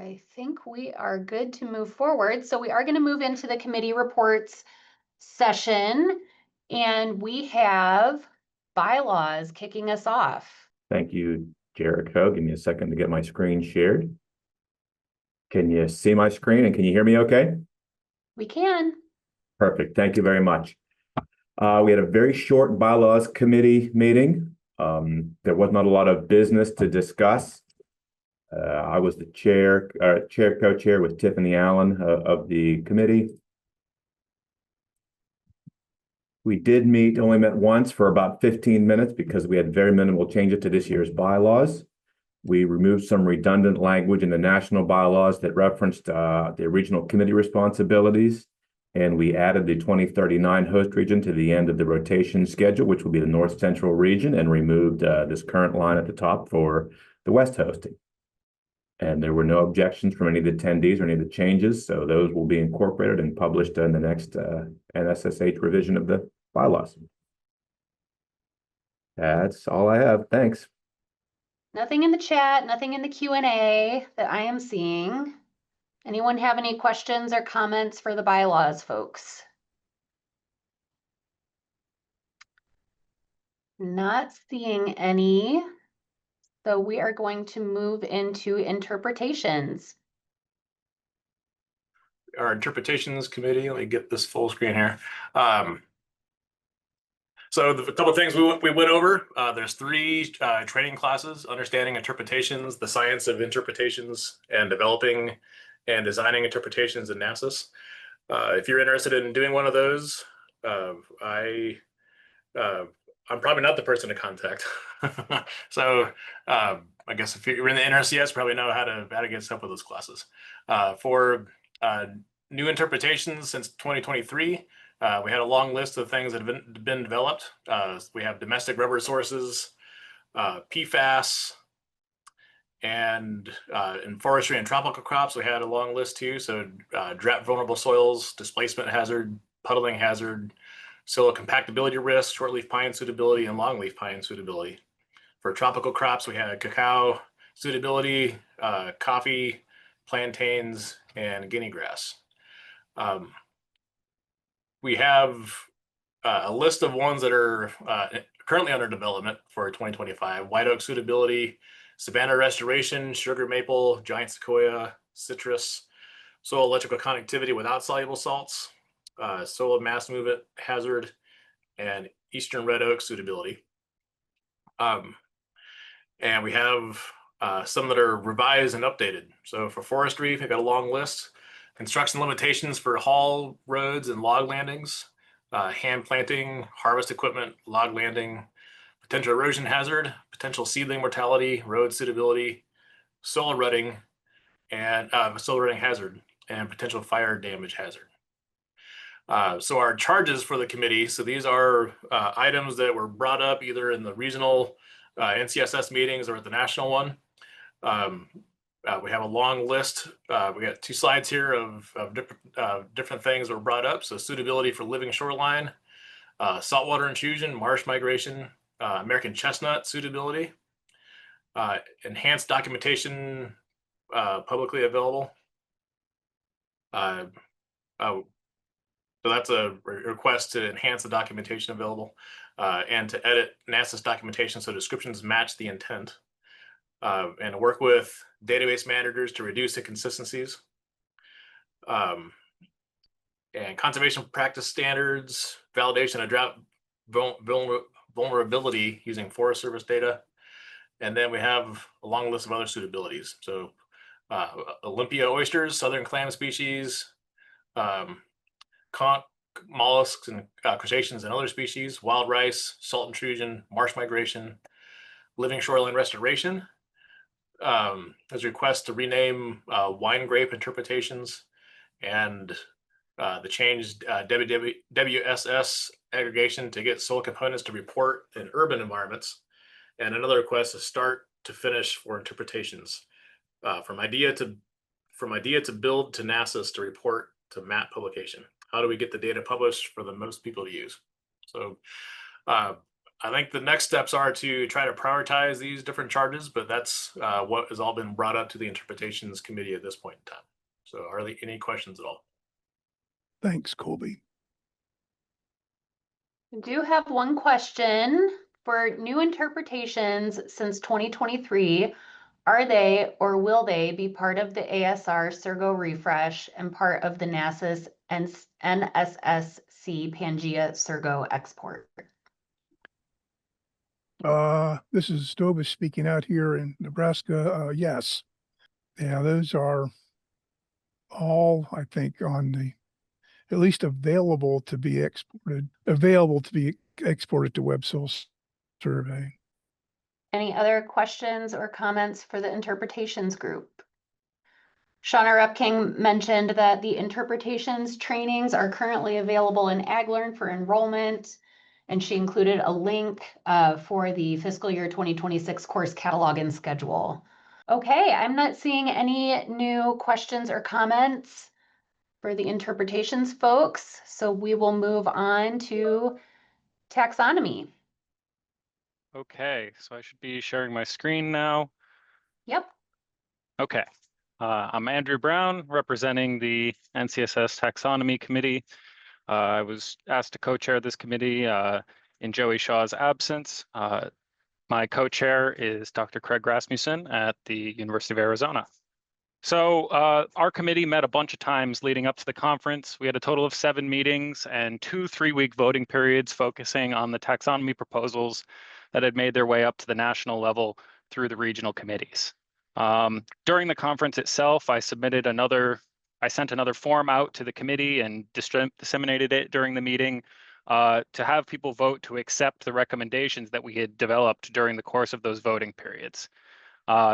I think we are good to move forward. So we are going to move into the committee reports session, and we have bylaws kicking us off. Thank you, Jericho. Give me a second to get my screen shared. Can you see my screen and can you hear me okay? We can. Perfect. Thank you very much. We had a very short bylaws committee meeting. There was not a lot of business to discuss. I was the co-chair with Tiffany Allen of the committee. We did only met once for about 15 minutes because we had very minimal changes to this year's bylaws. We removed some redundant language in the national bylaws that referenced the original committee responsibilities. And we added the 2039 host region to the end of the rotation schedule, which will be the North Central region, and removed this current line at the top for the West hosting. And there were no objections from any of the attendees or any of the changes. So those will be incorporated and published in the next NSSH revision of the bylaws. That's all I have. Thanks. Nothing in the chat, nothing in the Q&A that I am seeing. Anyone have any questions or comments for the bylaws, folks? Not seeing any. So we are going to move into interpretations. Our interpretations committee, let me get this full screen here. So the couple of things we went over, there's 3 training classes: understanding interpretations, the science of interpretations, and developing and designing interpretations in NRCS. If you're interested in doing one of those, I'm probably not the person to contact. So I guess if you're in the NRCS, you probably know how to get set up with those classes. For new interpretations since 2023, we had a long list of things that have been developed. We have domestic rubber sources, PFAS, and in forestry and tropical crops, we had a long list too. So drought vulnerable soils, displacement hazard, puddling hazard, soil compactability risk, shortleaf pine suitability, and longleaf pine suitability. For tropical crops, we had cacao suitability, coffee, plantains, and guinea grass. We have a list of ones that are currently under development for 2025: white oak suitability, savanna restoration, sugar maple, giant sequoia, citrus, soil electrical connectivity without soluble salts, soil mass movement hazard, and eastern red oak suitability. And we have some that are revised and updated. So for forestry, we've got a long list: construction limitations for haul roads and log landings, hand planting, harvest equipment, log landing, potential erosion hazard, potential seedling mortality, road suitability, soil rutting, and soil rutting hazard, and potential fire damage hazard. So our charges for the committee, so these are items that were brought up either in the regional NCSS meetings or at the national one. We have a long list. We got 2 slides here of different things that were brought up. So suitability for living shoreline, saltwater intrusion, marsh migration, American chestnut suitability, enhanced documentation publicly available. So that's a request to enhance the documentation available and to edit NRCS documentation so descriptions match the intent, and work with database managers to reduce inconsistencies, and conservation practice standards, validation of drought vulnerability using Forest Service data. And then we have a long list of other suitabilities. So Olympia oysters, southern clam species, conch, mollusks and crustaceans and other species, wild rice, salt intrusion, marsh migration, living shoreline restoration. There's a request to rename wine grape interpretations and the changed WSS aggregation to get soil components to report in urban environments, and another request to start to finish for interpretations, from idea to build to NRCS to report to map publication. How do we get the data published for the most people to use? So I think the next steps are to try to prioritize these different charges, but that's what has all been brought up to the interpretations committee at this point in time. So are there any questions at all? Thanks, Colby. I do have one question. For new interpretations since 2023, are they or will they be part of the ASR Sergo refresh and part of the NASA's NSSC Pangea Sergo export? This is Stovus speaking out here in Nebraska. Yes. Yeah, those are all, I think, on the, at least available to be exported to Web Soil Survey. Any other questions or comments for the interpretations group? Shauna Repking mentioned that the interpretations trainings are currently available in AgLearn for enrollment, and she included a link for the fiscal year 2026 course catalog and schedule. Okay, I'm not seeing any new questions or comments for the interpretations folks, so we will move on to taxonomy. Okay, so I should be sharing my screen now. Yep. Okay, I'm Andrew Brown, representing the NCSS Taxonomy Committee. I was asked to co-chair this committee in Joey Shaw's absence. My co-chair is Dr. Craig Rasmussen at the University of Arizona. So our committee met a bunch of times leading up to the conference. We had a total of 7 meetings and 2 3-week voting periods focusing on the taxonomy proposals that had made their way up to the national level through the regional committees. During the conference itself, I sent another form out to the committee and disseminated it during the meeting to have people vote to accept the recommendations that we had developed during the course of those voting periods.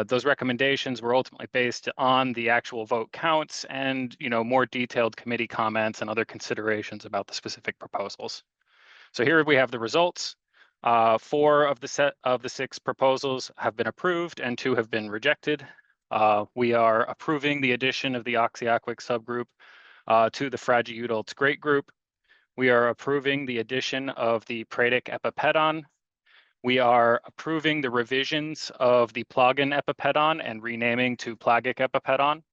Those recommendations were ultimately based on the actual vote counts and, more detailed committee comments and other considerations about the specific proposals. So here we have the results. 4 of the 6 proposals have been approved and 2 have been rejected. We are approving the addition of the oxyaquic subgroup to the Fragiudolts Great Group. We are approving the addition of the Praedic epipedon. We are approving the revisions of the Plagin epipedon and renaming to Plagic epipedon.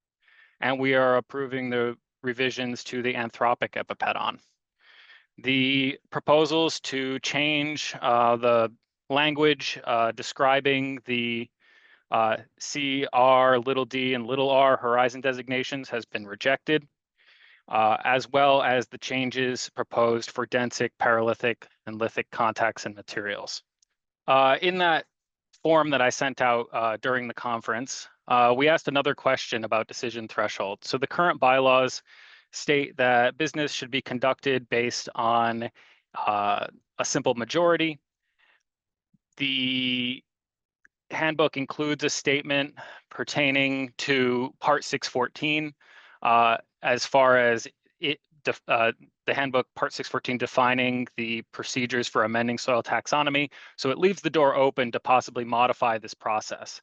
And we are approving the revisions to the Anthropic epipedon. The proposals to change the language describing the CR, little d, and little r horizon designations has been rejected, as well as the changes proposed for densic, paralithic, and lithic contacts and materials. In that form that I sent out during the conference, we asked another question about decision threshold. So the current bylaws state that business should be conducted based on a simple majority. The handbook includes a statement pertaining to Part 614 as far as the handbook Part 614 defining the procedures for amending soil taxonomy. So it leaves the door open to possibly modify this process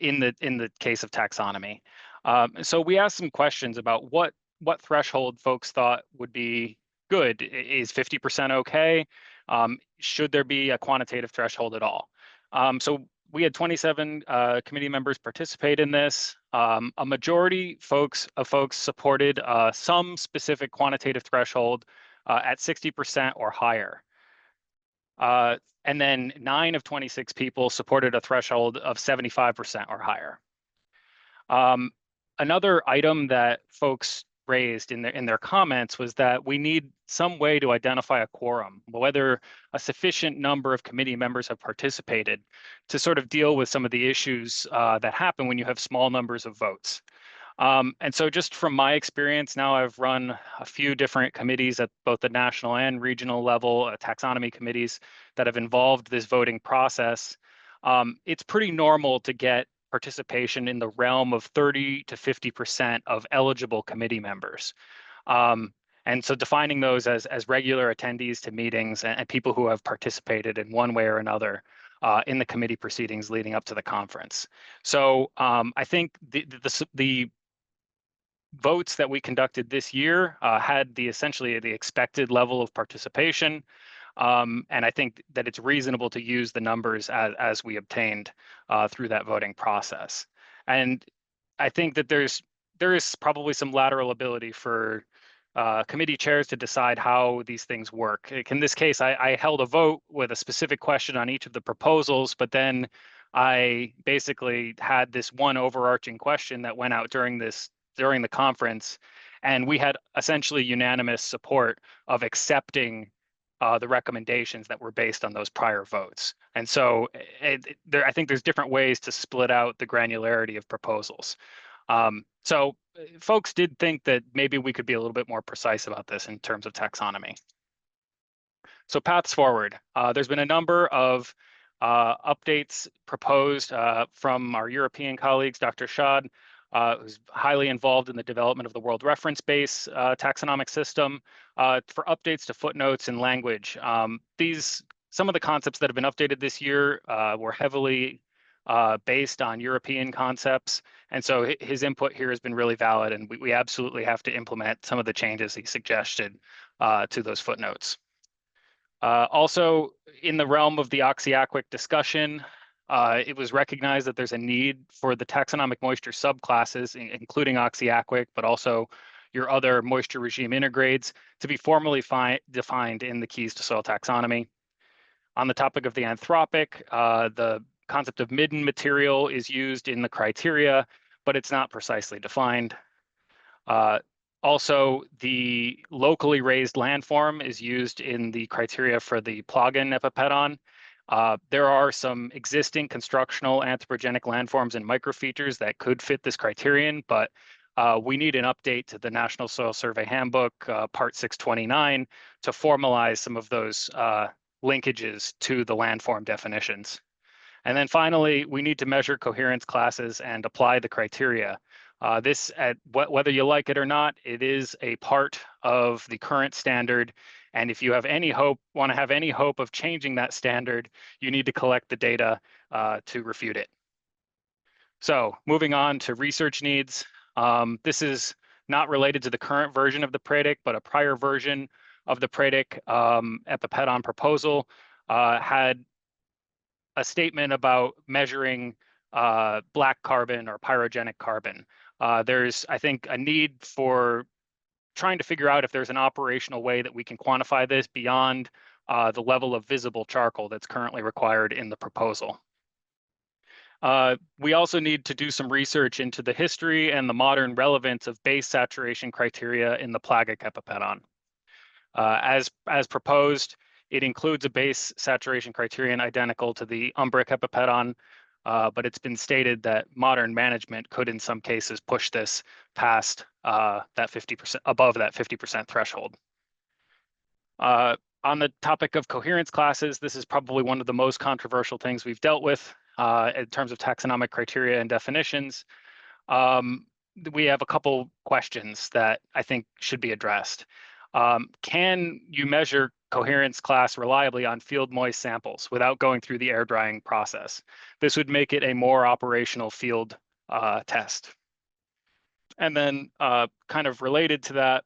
in the case of taxonomy. So we asked some questions about what threshold folks thought would be good. Is 50% okay? Should there be a quantitative threshold at all? So we had 27 committee members participate in this. A majority of folks supported some specific quantitative threshold at 60% or higher. And then 9 of 26 people supported a threshold of 75% or higher. Another item that folks raised in their comments was that we need some way to identify a quorum, whether a sufficient number of committee members have participated to sort of deal with some of the issues that happen when you have small numbers of votes. And so just from my experience now, I've run a few different committees at both the national and regional level, taxonomy committees that have involved this voting process. It's pretty normal to get participation in the realm of 30 to 50% of eligible committee members. And so defining those as regular attendees to meetings and people who have participated in one way or another in the committee proceedings leading up to the conference. So I think the votes that we conducted this year had essentially the expected level of participation. And I think that it's reasonable to use the numbers as we obtained through that voting process. And I think that there is probably some lateral ability for committee chairs to decide how these things work. Like in this case, I held a vote with a specific question on each of the proposals, but then I basically had this one overarching question that went out during the conference, and we had essentially unanimous support of accepting the recommendations that were based on those prior votes. And so I think there's different ways to split out the granularity of proposals. So folks did think that maybe we could be a little bit more precise about this in terms of taxonomy. So paths forward. There's been a number of updates proposed from our European colleagues, Dr. Schad, who's highly involved in the development of the World Reference Base taxonomic system, for updates to footnotes and language. Some of the concepts that have been updated this year were heavily based on European concepts. And so his input here has been really valid, and we absolutely have to implement some of the changes he suggested to those footnotes. Also, in the realm of the oxyaquic discussion, it was recognized that there's a need for the taxonomic moisture subclasses, including oxyaquic, but also your other moisture regime intergrades, to be formally defined in the keys to soil taxonomy. On the topic of the anthropic, the concept of midden material is used in the criteria, but it's not precisely defined. Also, the locally raised landform is used in the criteria for the plugin epipedon. There are some existing constructional anthropogenic landforms and microfeatures that could fit this criterion, but we need an update to the National Soil Survey Handbook, Part 629, to formalize some of those linkages to the landform definitions. And then finally, we need to measure coherence classes and apply the criteria. Whether you like it or not, it is a part of the current standard. And if you have want to have any hope of changing that standard, you need to collect the data to refute it. So moving on to research needs. This is not related to the current version of the PREDIC, but a prior version of the PREDIC epipedon proposal had a statement about measuring black carbon or pyrogenic carbon. There's, I think, a need for trying to figure out if there's an operational way that we can quantify this beyond the level of visible charcoal that's currently required in the proposal. We also need to do some research into the history and the modern relevance of base saturation criteria in the plagic epipedon. As proposed, it includes a base saturation criterion identical to the umbric epipedon, but it's been stated that modern management could, in some cases, push this past that 50%, above that 50% threshold. On the topic of coherence classes, this is probably one of the most controversial things we've dealt with in terms of taxonomic criteria and definitions. We have a couple questions that I think should be addressed. Can you measure coherence class reliably on field moist samples without going through the air drying process? This would make it a more operational field test. And then kind of related to that,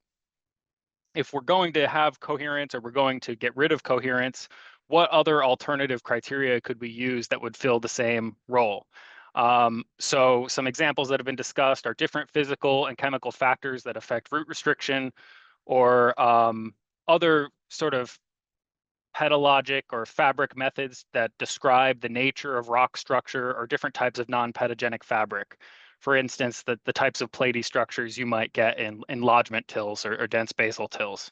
if we're going to have coherence or we're going to get rid of coherence, what other alternative criteria could we use that would fill the same role? So some examples that have been discussed are different physical and chemical factors that affect root restriction, or other sort of pedologic or fabric methods that describe the nature of rock structure, or different types of non-pedogenic fabric. For instance, the types of platy structures you might get in lodgement tills or dense basal tills.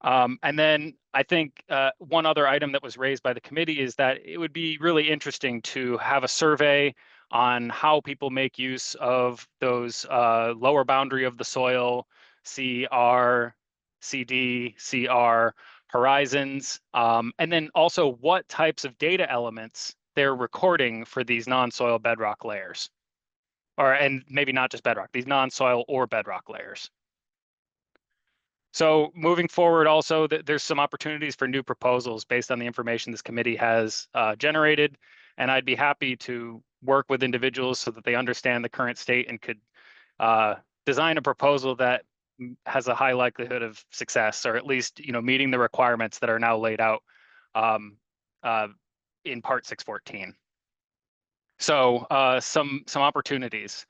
And then I think one other item that was raised by the committee is that it would be really interesting to have a survey on how people make use of those lower boundary of the soil, CR, CD, CR horizons, and then also what types of data elements they're recording for these non-soil bedrock layers. And maybe not just bedrock, these non-soil or bedrock layers. So moving forward, also, there's some opportunities for new proposals based on the information this committee has generated. And I'd be happy to work with individuals so that they understand the current state and could design a proposal that has a high likelihood of success, or at least, meeting the requirements that are now laid out um, in Part 614. So some opportunities.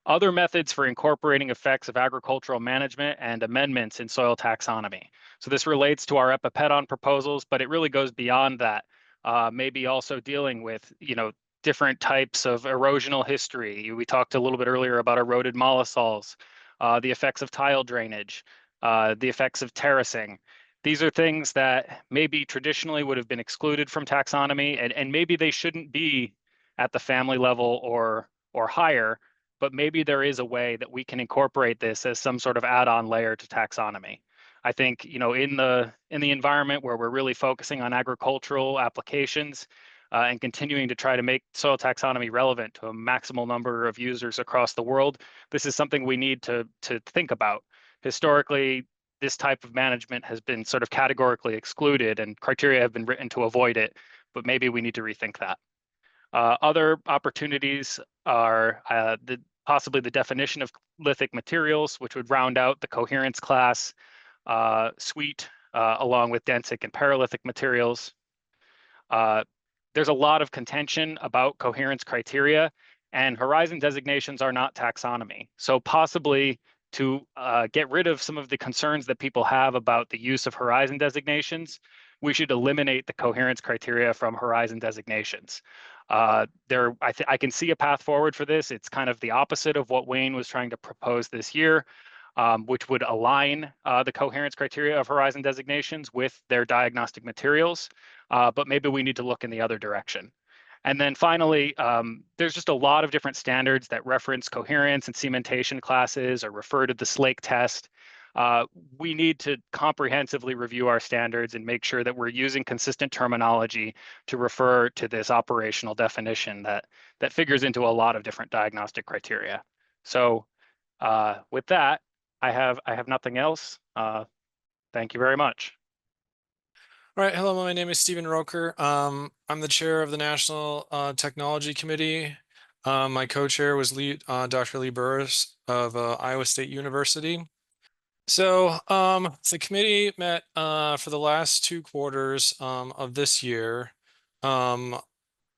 Other methods for incorporating effects of agricultural management and amendments in soil taxonomy. So this relates to our EPIPEDON proposals, but it really goes beyond that. Maybe also dealing with, different types of erosional history. We talked a little bit earlier about eroded mollisols, the effects of tile drainage, the effects of terracing. These are things that maybe traditionally would have been excluded from taxonomy, and maybe they shouldn't be at the family level or higher, but maybe there is a way that we can incorporate this as some sort of add-on layer to taxonomy. I think, in the environment where we're really focusing on agricultural applications and continuing to try to make soil taxonomy relevant to a maximal number of users across the world, this is something we need to think about. Historically, this type of management has been sort of categorically excluded, and criteria have been written to avoid it, but maybe we need to rethink that. Other opportunities are possibly the definition of lithic materials, which would round out the coherence class suite, along with densic and paralithic materials. There's a lot of contention about coherence criteria, and horizon designations are not taxonomy. So possibly to get rid of some of the concerns that people have about the use of horizon designations, we should eliminate the coherence criteria from horizon designations. I can see a path forward for this. It's kind of the opposite of what Wayne was trying to propose this year, which would align the coherence criteria of horizon designations with their diagnostic materials, but maybe we need to look in the other direction. And then finally, there's just a lot of different standards that reference coherence and cementation classes or refer to the Slake test. We need to comprehensively review our standards and make sure that we're using consistent terminology to refer to this operational definition that figures into a lot of different diagnostic criteria. So with that, I have nothing else. Thank you very much. All right, hello, my name is Stephen Roker. I'm the chair of the National Technology Committee. My co-chair was Dr. Lee Burris of Iowa State University. So the committee met for the last 2 quarters of this year.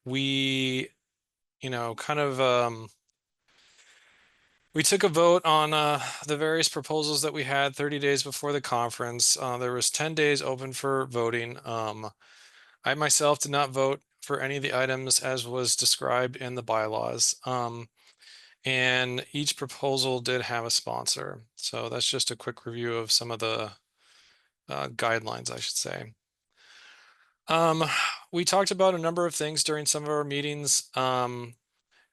We, we took a vote on the various proposals that we had 30 days before the conference. There was 10 days open for voting. I myself did not vote for any of the items as was described in the bylaws. And each proposal did have a sponsor. So that's just a quick review of some of the guidelines, I should say. We talked about a number of things during some of our meetings.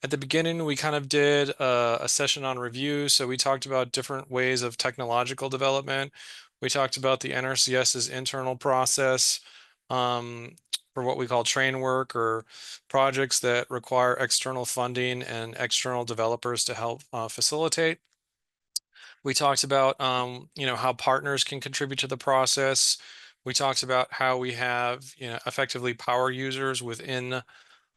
At the beginning, we kind of did a session on review. So we talked about different ways of technological development. We talked about the NRCS's internal process for what we call train work or projects that require external funding and external developers to help facilitate. We talked about, how partners can contribute to the process. We talked about how we have, effectively power users within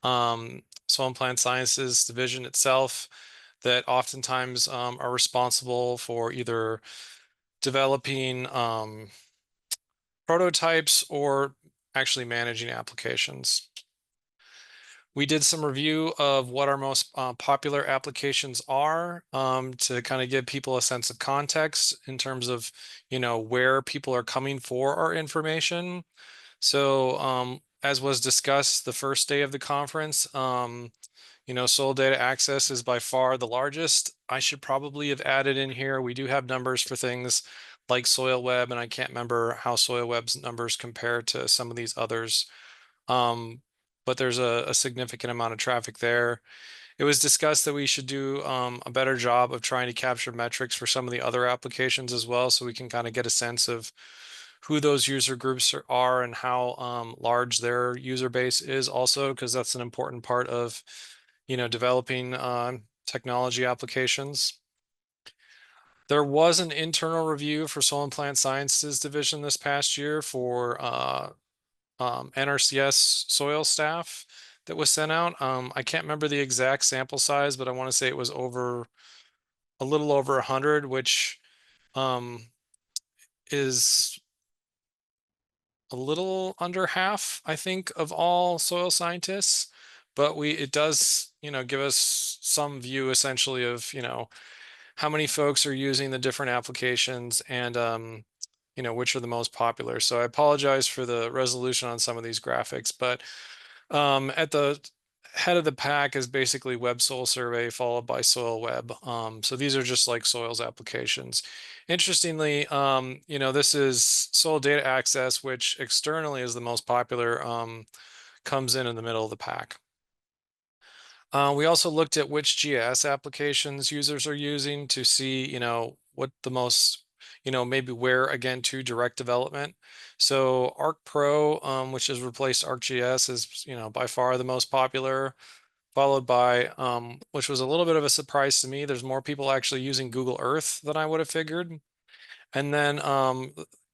Soil and Plant Sciences division itself that oftentimes are responsible for either developing prototypes or actually managing applications. We did some review of what our most popular applications are to kind of give people a sense of context in terms of, where people are coming for our information. So as was discussed the first day of the conference, soil data access is by far the largest. I should probably have added in here, we do have numbers for things like SoilWeb, and I can't remember how SoilWeb's numbers compare to some of these others. But there's a significant amount of traffic there. It was discussed that we should do a better job of trying to capture metrics for some of the other applications as well, so we can kind of get a sense of who those user groups are and how large their user base is also, because that's an important part of, developing technology applications. There was an internal review for Soil and Plant Sciences division this past year for NRCS soil staff that was sent out. I can't remember the exact sample size, but I want to say it was a little over 100, which is a little under half, I think, of all soil scientists, but it does, give us some view essentially of, how many folks are using the different applications and, which are the most popular. So I apologize for the resolution on some of these graphics, but at the head of the pack is basically Web Soil Survey followed by Soil Web. So these are just like soils applications. Interestingly, this is Soil Data Access, which externally is the most popular, comes in the middle of the pack. We also looked at which GIS applications users are using to see, what the most, maybe where again to direct development. So ArcPro, which has replaced ArcGIS, is, by far the most popular, followed by, which was a little bit of a surprise to me, there's more people actually using Google Earth than I would have figured. And then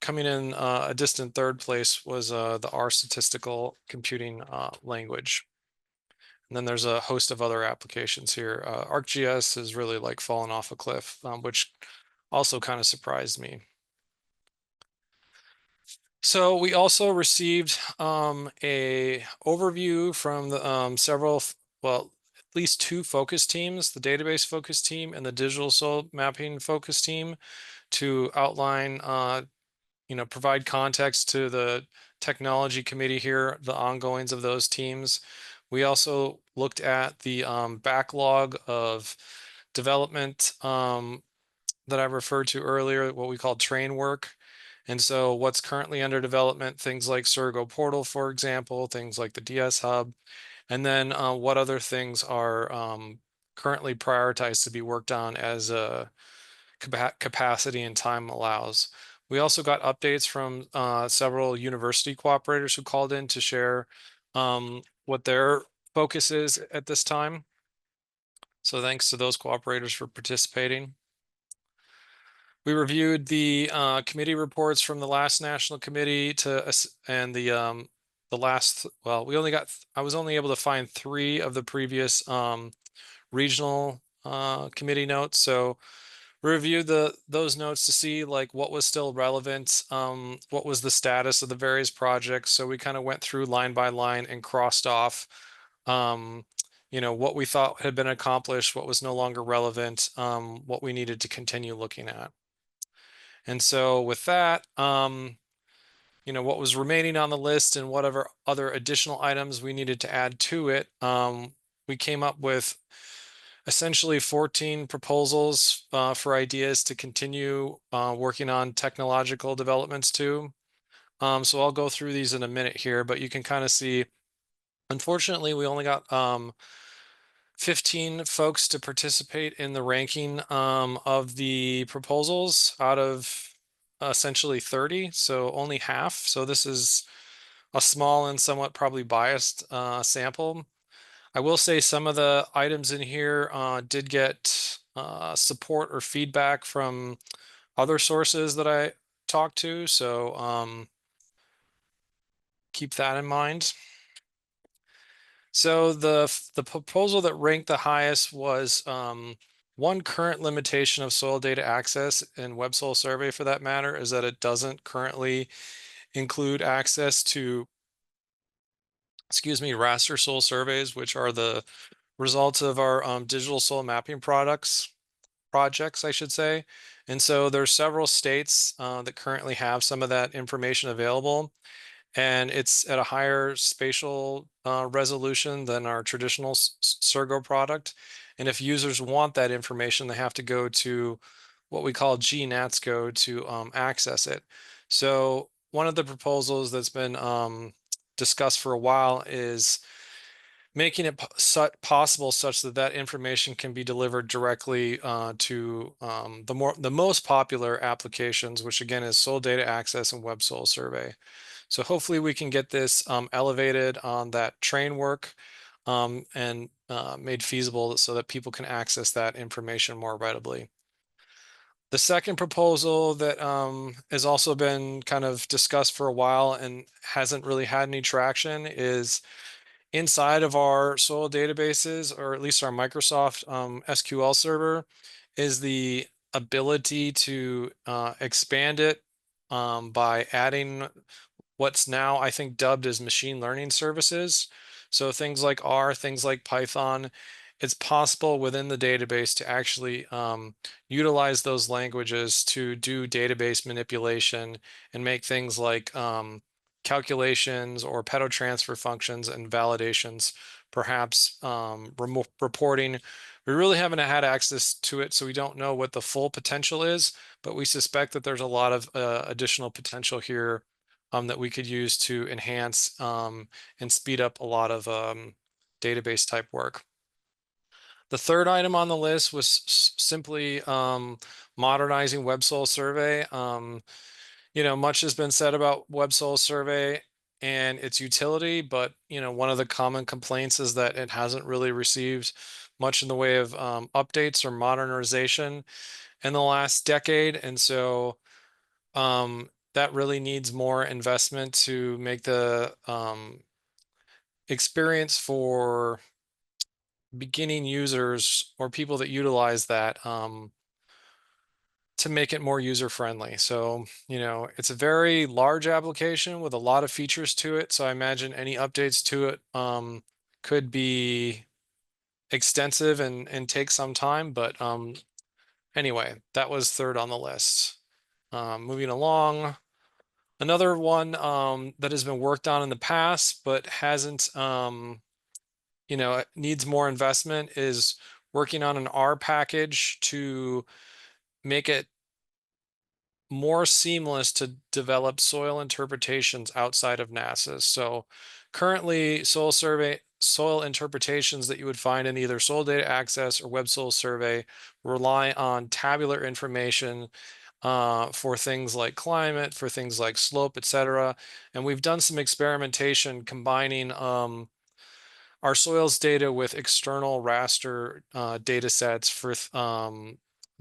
coming in a distant third place was the R statistical computing language. And then there's a host of other applications here. ArcGIS has really like fallen off a cliff, which also kind of surprised me. So we also received a overview from the several, well, at least 2 focus teams, the database focus team and the digital soil mapping focus team, to outline, provide context to the technology committee here, the ongoings of those teams. We also looked at the backlog of development that I referred to earlier, what we call train work. And so what's currently under development, things like Surgo Portal, for example, things like the DS Hub, and then what other things are currently prioritized to be worked on as capacity and time allows. We also got updates from several university cooperators who called in to share what their focus is at this time. So thanks to those cooperators for participating. We reviewed the committee reports from the last national committee and the last, well, I was only able to find 3 of the previous regional committee notes. So reviewed those notes to see like what was still relevant, what was the status of the various projects. So we kind of went through line by line and crossed off, what we thought had been accomplished, what was no longer relevant, what we needed to continue looking at. And so with that, what was remaining on the list and whatever other additional items we needed to add to it, we came up with essentially 14 proposals for ideas to continue working on technological developments too. So I'll go through these in a minute here, but you can kind of see, unfortunately, we only got 15 folks to participate in the ranking of the proposals out of essentially 30, so only half. So this is a small and somewhat probably biased sample. I will say some of the items in here did get support or feedback from other sources that I talked to, so keep that in mind. So the proposal that ranked the highest was one current limitation of soil data access and Web Soil Survey, for that matter, is that it doesn't currently include access to, raster soil surveys, which are the results of our digital soil mapping projects, I should say. And so there's several states that currently have some of that information available, and it's at a higher spatial resolution than our traditional Surgo product. And if users want that information, they have to go to what we call GNATSCO to access it. So one of the proposals that's been discussed for a while is making it possible such that that information can be delivered directly to the most popular applications, which again is Soil Data Access and Web Soil Survey. So hopefully we can get this elevated on that train work and made feasible so that people can access that information more readily. The second proposal that has also been kind of discussed for a while and hasn't really had any traction is inside of our soil databases, or at least our Microsoft SQL server, is the ability to expand it by adding what's now, I think, dubbed as machine learning services. So things like R, things like Python, it's possible within the database to actually utilize those languages to do database manipulation and make things like calculations or pedotransfer functions and validations, perhaps reporting. We really haven't had access to it, so we don't know what the full potential is, but we suspect that there's a lot of additional potential here that we could use to enhance and speed up a lot of database type work. The third item on the list was simply modernizing Web Soil Survey. Much has been said about Web Soil Survey and its utility, but one of the common complaints is that it hasn't really received much in the way of updates or modernization in the last decade, and so that really needs more investment to make the experience for beginning users or people that utilize that to make it more user friendly. So, it's a very large application with a lot of features to it. So I imagine any updates to it could be extensive and take some time. But anyway, that was third on the list. Moving along. Another one that has been worked on in the past, but hasn't, needs more investment is working on an R package to make it more seamless to develop soil interpretations outside of NASA's. So currently soil interpretations that you would find in either Soil Data Access or Web Soil Survey rely on tabular information for things like climate, for things like slope, etc. And we've done some experimentation combining our soils data with external raster data sets for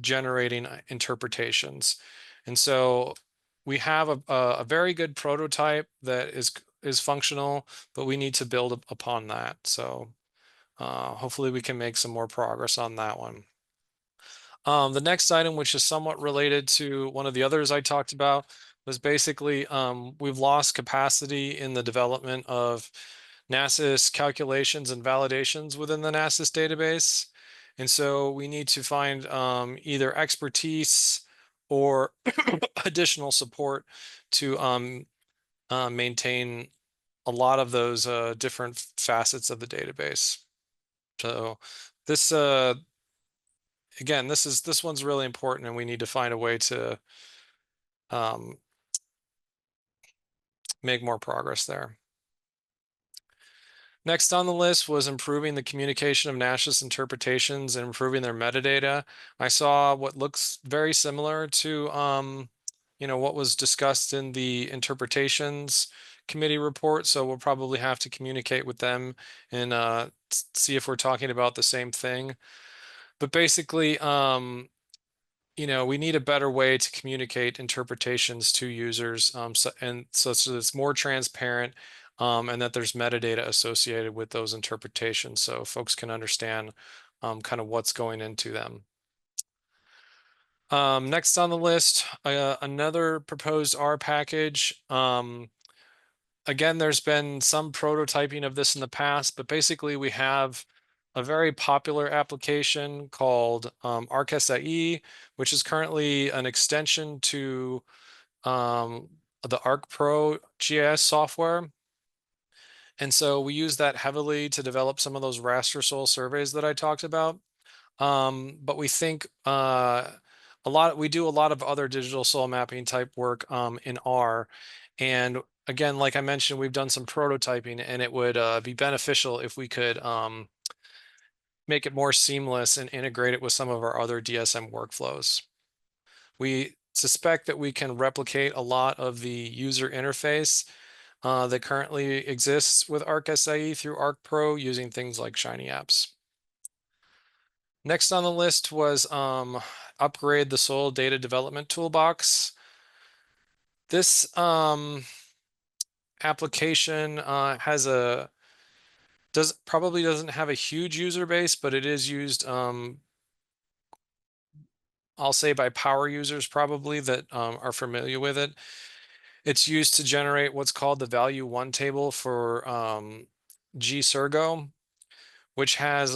generating interpretations. And so we have a very good prototype that is functional, but we need to build upon that. So hopefully we can make some more progress on that one. The next item, which is somewhat related to one of the others I talked about, was basically we've lost capacity in the development of NASA's calculations and validations within the NASA's database. And so we need to find either expertise or additional support to maintain a lot of those different facets of the database. So this again, this one's really important, and we need to find a way to make more progress there. Next on the list was improving the communication of NASH's interpretations and improving their metadata. I saw what looks very similar to what was discussed in the interpretations committee report. So we'll probably have to communicate with them and see if we're talking about the same thing. But basically, we need a better way to communicate interpretations to users, so it's more transparent, and that there's metadata associated with those interpretations, so folks can understand kind of what's going into them. Next on the list, another proposed R package. Again, there's been some prototyping of this in the past, but basically we have a very popular application called ArcSIE, which is currently an extension to the ArcPro GIS software. And so we use that heavily to develop some of those raster soil surveys that I talked about. But we think we do a lot of other digital soil mapping type work in R. And again, like I mentioned, we've done some prototyping, and it would be beneficial if we could make it more seamless and integrate it with some of our other DSM workflows. We suspect that we can replicate a lot of the user interface that currently exists with ArcSIE through ArcPro using things like Shiny Apps. Next on the list was upgrade the soil data development toolbox. This application probably doesn't have a huge user base, but it is used I'll say by power users probably that are familiar with it. It's used to generate what's called the value one table for GSurgo, which has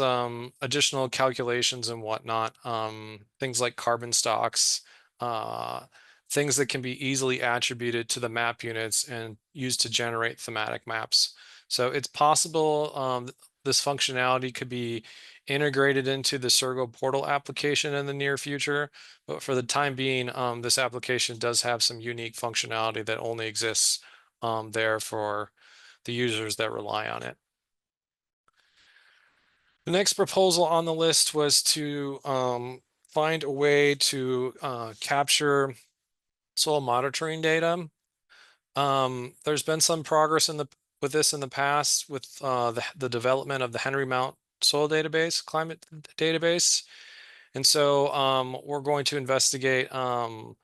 additional calculations and whatnot, things like carbon stocks, things that can be easily attributed to the map units and used to generate thematic maps. So it's possible this functionality could be integrated into the Surgo portal application in the near future, but for the time being, this application does have some unique functionality that only exists there for the users that rely on it. The next proposal on the list was to find a way to capture soil monitoring data. There's been some progress with this in the past with the development of the Henry Mount soil database, climate database. And so we're going to investigate the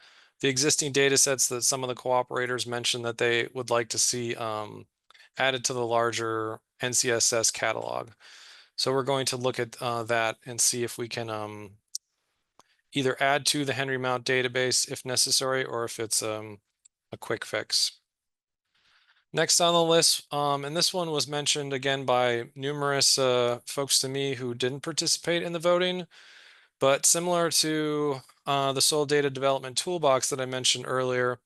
existing data sets that some of the cooperators mentioned that they would like to see added to the larger NCSS catalog. So we're going to look at that and see if we can either add to the Henry Mount database if necessary, or if it's a quick fix. Next on the list, and this one was mentioned again by numerous folks to me who didn't participate in the voting, but similar to the Soil Data Development Toolbox that I mentioned earlier,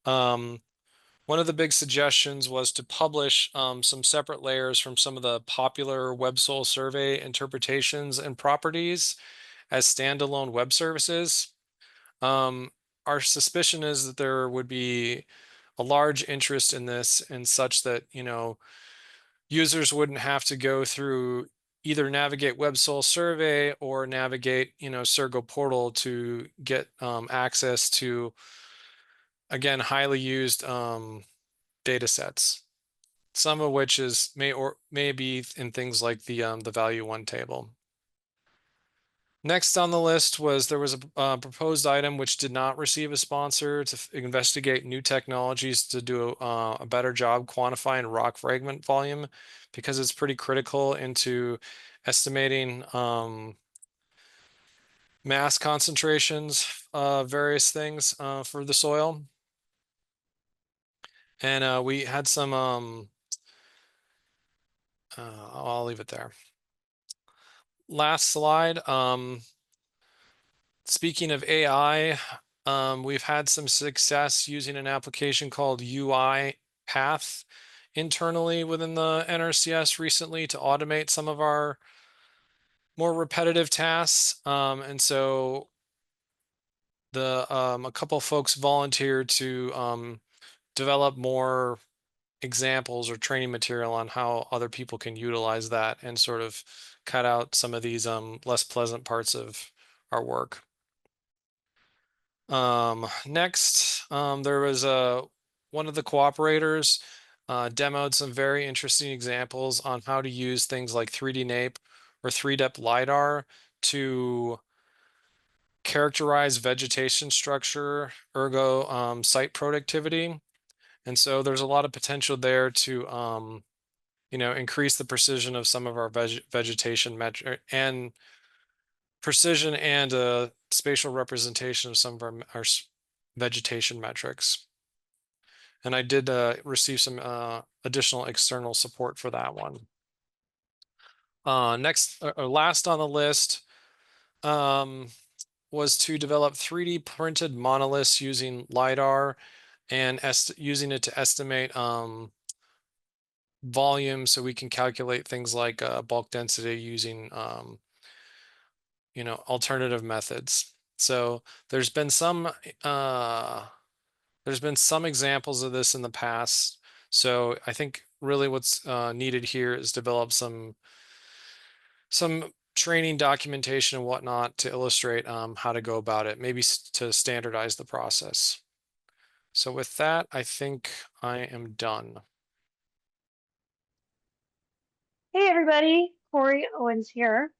one of the big suggestions was to publish some separate layers from some of the popular web soil survey interpretations and properties as standalone web services. Our suspicion is that there would be a large interest in this and such that, you know, users wouldn't have to go through either navigate web soil survey or navigate, you know, Surgo portal to get access to, again, highly used data sets, some of which may be in things like the value one table. Next on the list was there was a proposed item which did not receive a sponsor to investigate new technologies to do a better job quantifying rock fragment volume, because it's pretty critical into estimating mass concentrations of various things for the soil. And we had some, I'll leave it there. Last slide. Speaking of AI, we've had some success using an application called UI Path internally within the NRCS recently to automate some of our more repetitive tasks. And so a couple folks volunteered to develop more examples or training material on how other people can utilize that and sort of cut out some of these less pleasant parts of our work. Next, there was one of the cooperators demoed some very interesting examples on how to use things like 3D NAPE or 3D LiDAR to characterize vegetation structure, ergo site productivity. And so there's a lot of potential there to you know, increase the precision of some of our vegetation metric and precision and spatial representation of some of our vegetation metrics. And I did receive some additional external support for that one. Next, or last on the list was to develop 3D printed monoliths using LiDAR and using it to estimate volume, so we can calculate things like bulk density using you know, alternative methods. So there's been some examples of this in the past. So I think really what's needed here is develop some training documentation and whatnot to illustrate how to go about it, maybe to standardize the process. So with that, I think I am done. Hey everybody, Corey Owens here.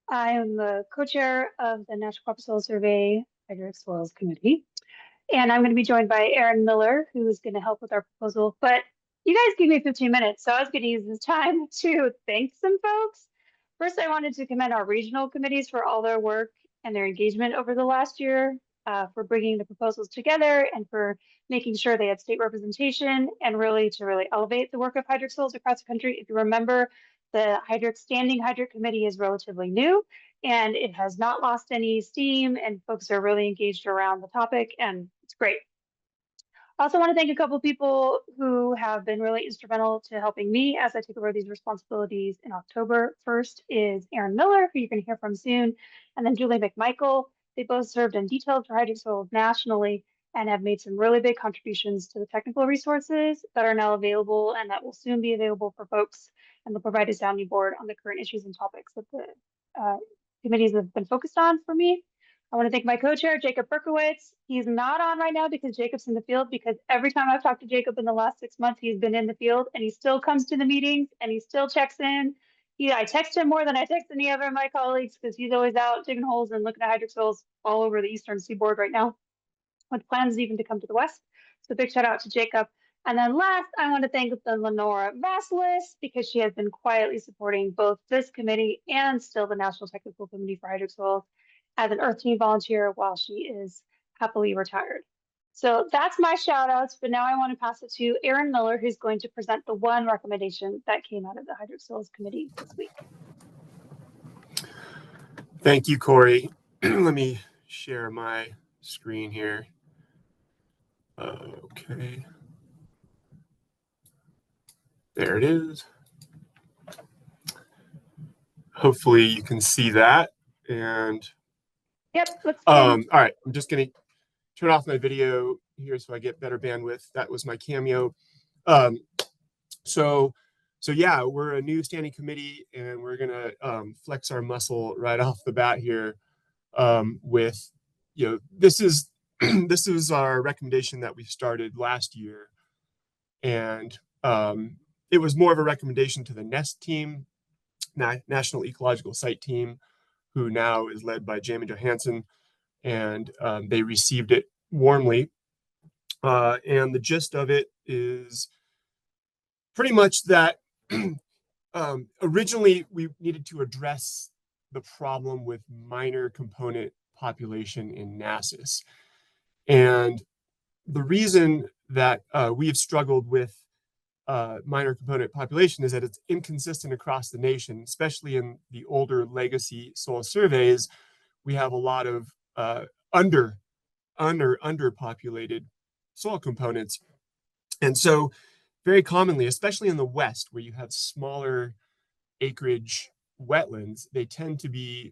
I am the co-chair of the National Crop Soil Survey Hydric Soils Committee. And I'm going to be joined by Aaron Miller, who is going to help with our proposal. But you guys gave me 15 minutes, so I was going to use this time to thank some folks. First, I wanted to commend our regional committees for all their work and their engagement over the last year, for bringing the proposals together and for making sure they had state representation and really to really elevate the work of hydric soils across the country. If you remember, the Standing Hydric Committee is relatively new and it has not lost any steam, and folks are really engaged around the topic, and it's great. I also want to thank a couple people who have been really instrumental to helping me as I take over these responsibilities in October. First is Erin Miller, who you're going to hear from soon, and then Julie McMichael. They both served in detail for hydric soils nationally and have made some really big contributions to the technical resources that are now available and that will soon be available for folks, and they'll provide a sounding board on the current issues and topics that the committees have been focused on for me. I want to thank my co-chair, Jacob Berkowitz. He's not on right now because Jacob's in the field, because every time I've talked to Jacob in the last 6 months, he's been in the field and he still comes to the meetings and he still checks in. I text him more than I text any other of my colleagues because he's always out digging holes and looking at hydric soils all over the eastern seaboard right now, with plans even to come to the west. So big shout out to Jacob. And then last, I want to thank the Lenora Vasilis, because she has been quietly supporting both this committee and still the National Technical Committee for Hydric Soils as an Earth Team volunteer while she is happily retired. So that's my shout outs, but now I want to pass it to Erin Miller, who's going to present the one recommendation that came out of the Hydric Soils Committee this week. Thank you, Corey. Let me share my screen here. Okay. There it is. Hopefully you can see that. And Yep, looks good. all right, I'm just going to turn off my video here so I get better bandwidth. That was my cameo. So yeah, we're a new standing committee, and we're going to flex our muscle right off the bat here with, this is this is our recommendation that we started last year, and it was more of a recommendation to the NEST team, National Ecological Site Team, who now is led by Jamie Johansson, and they received it warmly. And the gist of it is pretty much that originally we needed to address the problem with minor component population in NRCS. And the reason that we have struggled with minor component population is that it's inconsistent across the nation, especially in the older legacy soil surveys. We have a lot of underpopulated soil components. And so very commonly, especially in the West, where you have smaller acreage wetlands, they tend to be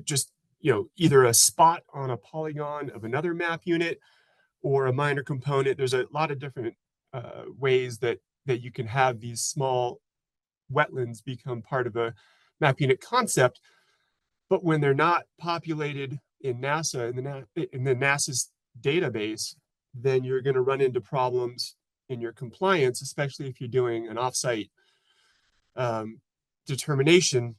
just, either a spot on a polygon of another map unit or a minor component. There's a lot of different ways that you can have these small wetlands become part of a map unit concept. But when they're not populated in NASA, in the NASA's database, then you're going to run into problems in your compliance, especially if you're doing an offsite determination,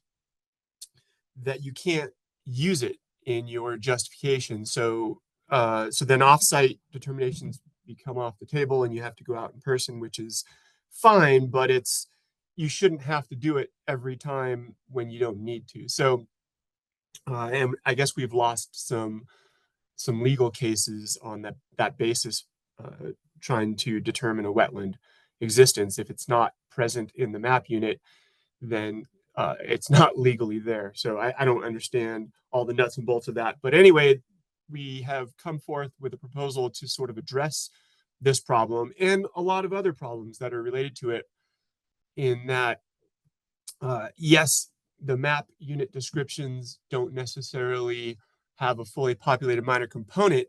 that you can't use it in your justification. So then offsite determinations become off the table, and you have to go out in person, which is fine, but you shouldn't have to do it every time when you don't need to. So and I guess we've lost some legal cases on that basis, trying to determine a wetland existence. If it's not present in the map unit, then it's not legally there. So I don't understand all the nuts and bolts of that. But anyway, we have come forth with a proposal to sort of address this problem and a lot of other problems that are related to it, in that, yes, the map unit descriptions don't necessarily have a fully populated minor component.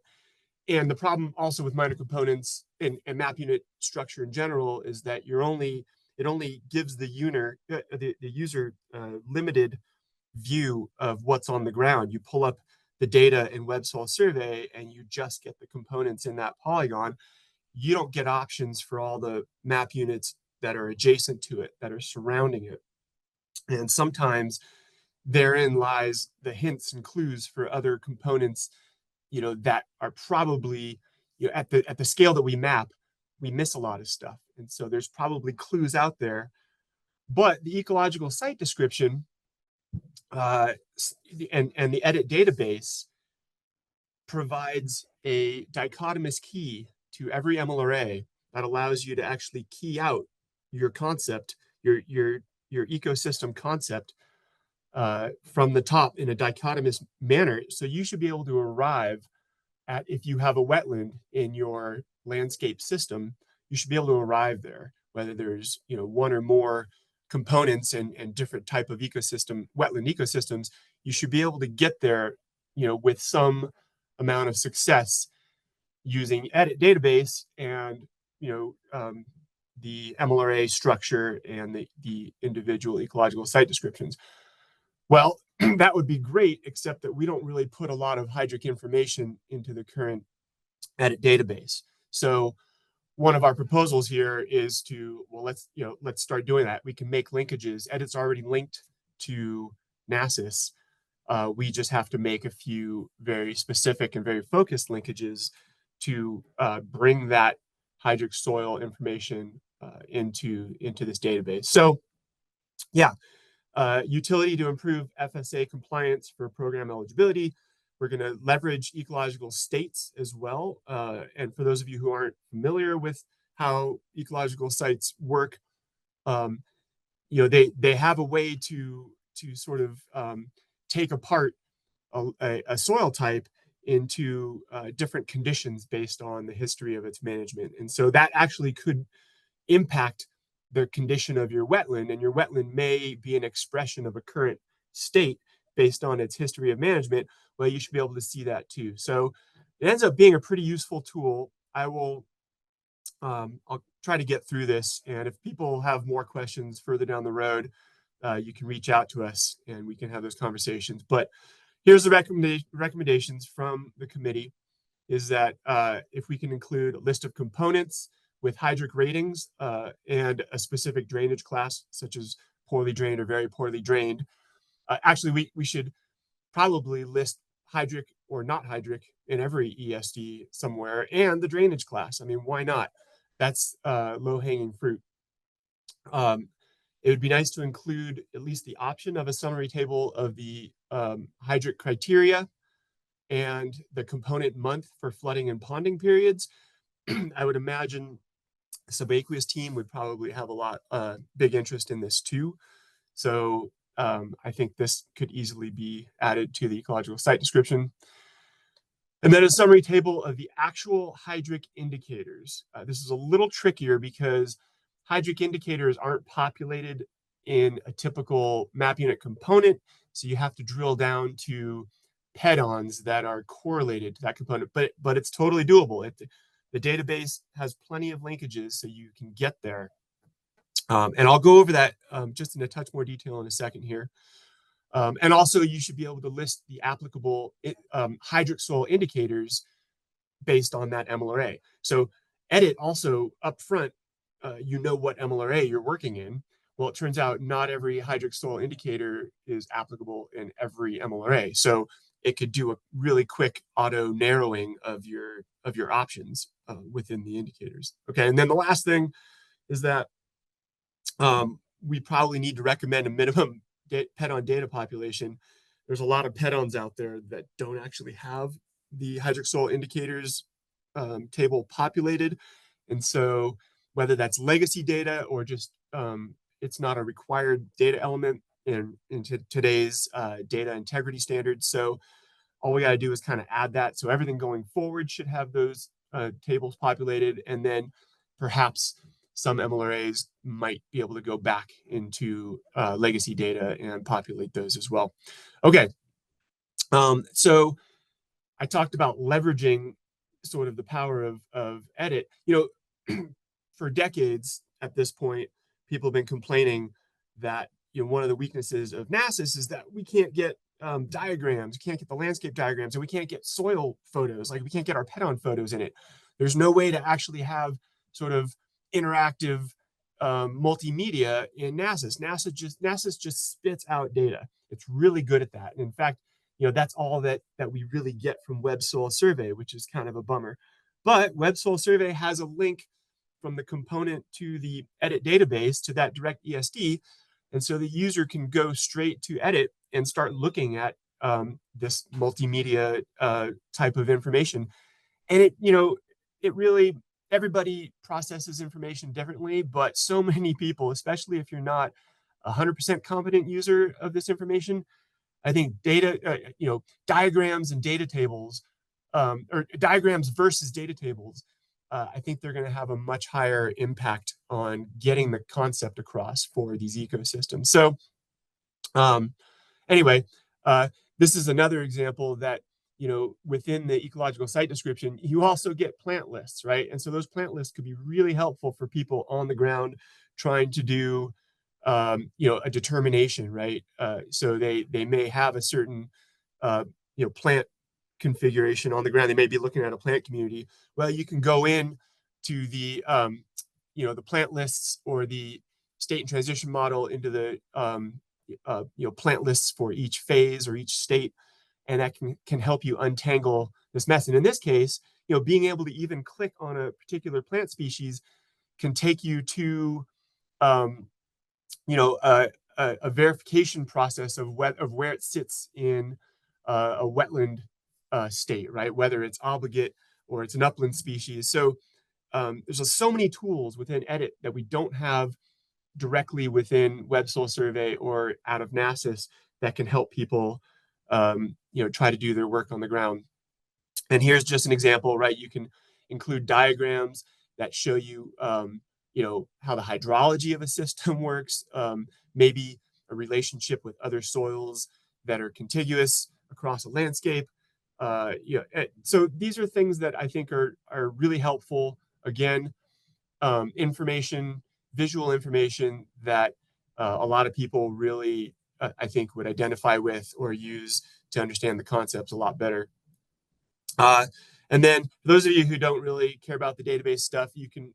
And the problem also with minor components and map unit structure in general is that it only gives the user limited view of what's on the ground. You pull up the data in Web Soil Survey and you just get the components in that polygon. You don't get options for all the map units that are adjacent to it, that are surrounding it. And sometimes therein lies the hints and clues for other components, that are probably, at the scale that we map, we miss a lot of stuff. And so there's probably clues out there. But the ecological site description and the edit database provides a dichotomous key to every MLRA that allows you to actually key out your concept, your ecosystem concept from the top in a dichotomous manner. So you should be able to arrive at, if you have a wetland in your landscape system, you should be able to arrive there, whether there's, you know, one or more components and different type of ecosystem, wetland ecosystems, you should be able to get there, you know, with some amount of success using edit database and, you know, the MLRA structure and the individual ecological site descriptions. Well, that would be great, except that we don't really put a lot of hydric information into the current edit database. So one of our proposals here is to, well, let's start doing that. We can make linkages. Edit's already linked to NRCS. We just have to make a few very specific and very focused linkages to bring that hydric soil information into this database. So yeah, utility to improve FSA compliance for program eligibility. We're going to leverage ecological states as well. And for those of you who aren't familiar with how ecological sites work, you know, they have a way to sort of take apart a soil type into different conditions based on the history of its management. And so that actually could impact the condition of your wetland, and your wetland may be an expression of a current state based on its history of management. Well, you should be able to see that too. So it ends up being a pretty useful tool. I'll try to get through this, and if people have more questions further down the road, you can reach out to us and we can have those conversations. But here's the recommendations from the committee, is that if we can include a list of components with hydric ratings and a specific drainage class, such as poorly drained or very poorly drained. Actually, we should probably list hydric or not hydric in every ESD somewhere, and the drainage class. I mean, why not? That's low-hanging fruit. It would be nice to include at least the option of a summary table of the hydric criteria and the component month for flooding and ponding periods. I would imagine the subaqueous team would probably have a lot big interest in this too. So I think this could easily be added to the ecological site description. And then a summary table of the actual hydric indicators. This is a little trickier because hydric indicators aren't populated in a typical map unit component. So you have to drill down to pedons that are correlated to that component, but it's totally doable. The database has plenty of linkages, so you can get there. And I'll go over that just in a touch more detail in a second here. And also, you should be able to list the applicable hydric soil indicators based on that MLRA. So edit also up front, you know what MLRA you're working in. Well, it turns out not every hydric soil indicator is applicable in every MLRA. So it could do a really quick auto narrowing of your options within the indicators. Okay, and then the last thing is that we probably need to recommend a minimum pedon data population. There's a lot of pedons out there that don't actually have the hydric soil indicators table populated, and so whether that's legacy data or just it's not a required data element in today's data integrity standards. So all we got to do is kind of add that. So everything going forward should have those tables populated, and then perhaps some MLRAs might be able to go back into legacy data and populate those as well. Okay, so I talked about leveraging sort of the power of edit. You know, for decades at this point, people have been complaining that, you know, one of the weaknesses of NRCS is that we can't get diagrams, we can't get the landscape diagrams, and we can't get soil photos, like we can't get our pedon photos in it. There's no way to actually have sort of interactive multimedia in NRCS. NRCS just spits out data. It's really good at that. And in fact, you know, that's all that we really get from Web Soil Survey, which is kind of a bummer. But Web Soil Survey has a link from the component to the edit database to that direct ESD. And so the user can go straight to edit and start looking at this multimedia type of information. And it really, everybody processes information differently, but so many people, especially if you're not 100% competent user of this information, I think diagrams and data tables, or diagrams versus data tables, I think they're going to have a much higher impact on getting the concept across for these ecosystems. So anyway, this is another example that, within the ecological site description, you also get plant lists, right? And so those plant lists could be really helpful for people on the ground trying to do, a determination, right? So they may have a certain, plant configuration on the ground. They may be looking at a plant community. Well, you can go in to the, the plant lists or the state and transition model into the, plant lists for each phase or each state, and that can help you untangle this mess. And in this case, being able to even click on a particular plant species can take you to, a verification process of where it sits in a wetland state, right? Whether it's obligate or it's an upland species. So there's just so many tools within EDIT that we don't have directly within Web Soil Survey or out of NRCS that can help people, try to do their work on the ground. And here's just an example, right? You can include diagrams that show you, how the hydrology of a system works, maybe a relationship with other soils that are contiguous across a landscape. So these are things that I think are really helpful. Again, visual information that a lot of people really, I think, would identify with or use to understand the concepts a lot better. And then for those of you who don't really care about the database stuff, you can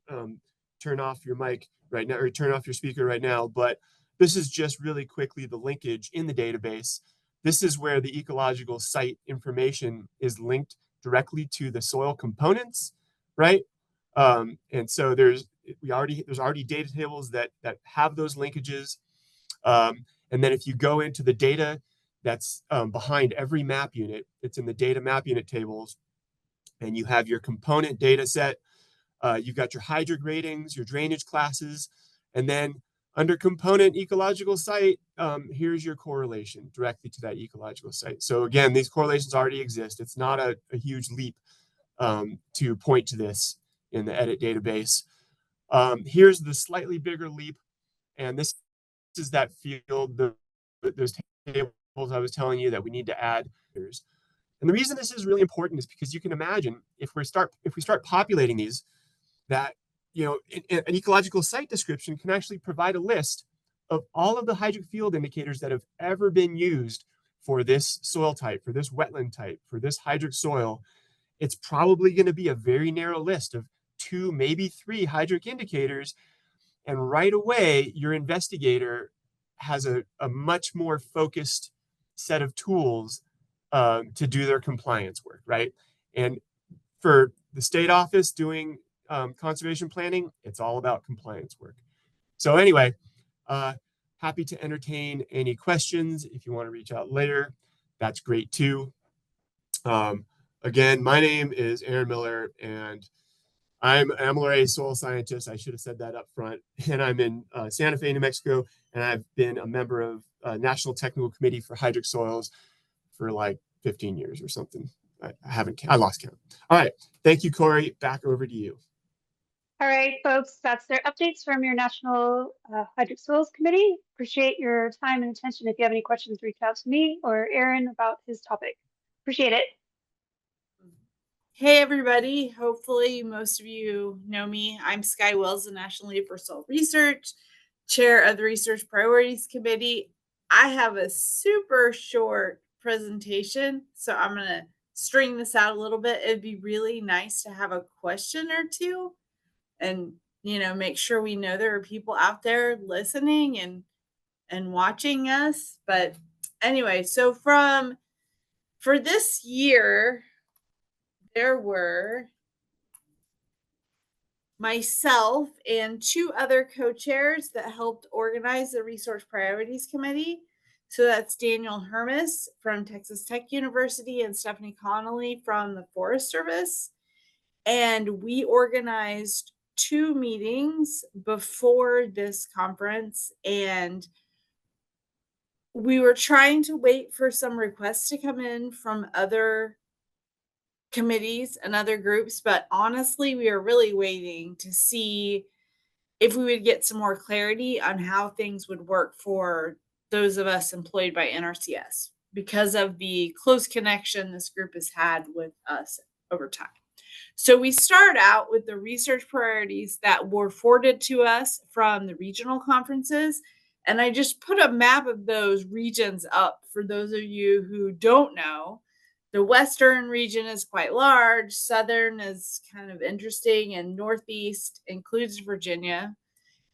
turn off your mic right now or turn off your speaker right now. But this is just really quickly the linkage in the database. This is where the ecological site information is linked directly to the soil components, right? And so there's already data tables that have those linkages. And then if you go into the data that's behind every map unit, it's in the data map unit tables, and you have your component data set. You've got your hydric ratings, your drainage classes, and then under component ecological site, here's your correlation directly to that ecological site. So again, these correlations already exist. It's not a huge leap to point to this in the EDIT database. Here's the slightly bigger leap, and this is that field, those tables I was telling you that we need to add. And the reason this is really important is because you can imagine if we start populating these, that an ecological site description can actually provide a list of all of the hydric field indicators that have ever been used for this soil type, for this wetland type, for this hydric soil. It's probably going to be a very narrow list of 2, maybe 3 hydric indicators. And right away, your investigator has a much more focused set of tools to do their compliance work, right? And for the state office doing conservation planning, it's all about compliance work. So anyway, happy to entertain any questions. If you want to reach out later, that's great too. Again, my name is Aaron Miller, and I'm an MLRA soil scientist. I should have said that up front. And I'm in Santa Fe, New Mexico, and I've been a member of National Technical Committee for Hydric Soils for like 15 years or something. I lost count. All right. Thank you, Corey. Back over to you. All right, folks, that's their updates from your National Hydric Soils Committee. Appreciate your time and attention. If you have any questions, reach out to me or Aaron about his topic. Appreciate it. Hey, everybody. Hopefully, most of you know me. I'm Sky Wells, the National Lead for Soil Research, chair of the Research Priorities Committee. I have a super short presentation, so I'm going to string this out a little bit. It'd be really nice to have a question or two and, make sure we know there are people out there listening and watching us. But anyway, so for this year, there were myself and 2 other co-chairs that helped organize the Resource Priorities Committee. So that's Daniel Hermes from Texas Tech University and Stephanie Connolly from the Forest Service. And we organized 2 meetings before this conference, and we were trying to wait for some requests to come in from other committees and other groups, but honestly, we are really waiting to see if we would get some more clarity on how things would work for those of us employed by NRCS because of the close connection this group has had with us over time. So we start out with the research priorities that were forwarded to us from the regional conferences. And I just put a map of those regions up for those of you who don't know. The Western region is quite large. Southern is kind of interesting, and Northeast includes Virginia.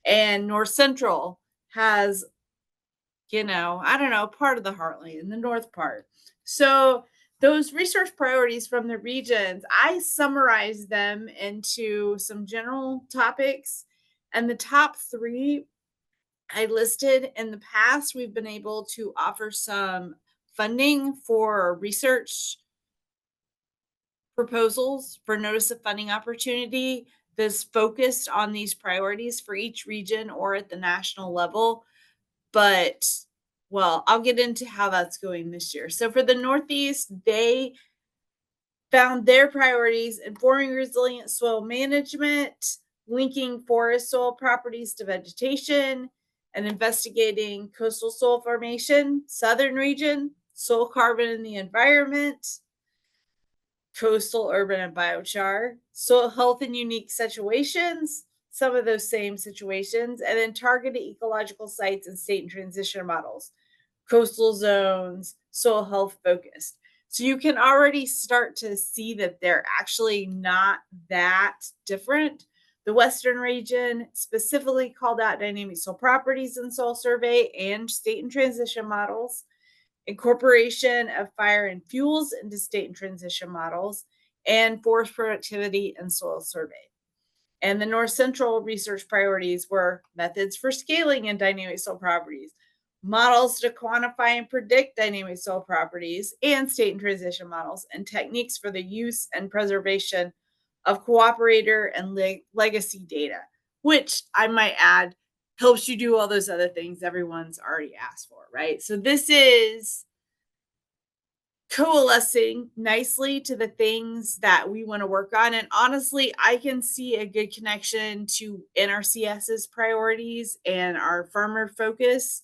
And North Central has, I don't know, part of the heartland, the north part. So those research priorities from the regions, I summarized them into some general topics. And the top 3 I listed. In the past, we've been able to offer some funding for research proposals for notice of funding opportunity that's focused on these priorities for each region or at the national level. But, well, I'll get into how that's going this year. So for the Northeast, they found their priorities informing resilient soil management, linking forest soil properties to vegetation, and investigating coastal soil formation, southern region, soil carbon in the environment, coastal, urban, and biochar, soil health in unique situations, some of those same situations, and then targeted ecological sites and state and transition models, coastal zones, soil health focused. So you can already start to see that they're actually not that different. The Western region specifically called out dynamic soil properties in soil survey and state and transition models, incorporation of fire and fuels into state and transition models, and forest productivity and soil survey. And the North Central research priorities were methods for scaling in dynamic soil properties, models to quantify and predict dynamic soil properties, and state and transition models, and techniques for the use and preservation of cooperator and legacy data, which I might add helps you do all those other things everyone's already asked for, right? So this is coalescing nicely to the things that we want to work on. And honestly, I can see a good connection to NRCS's priorities and our farmer focus.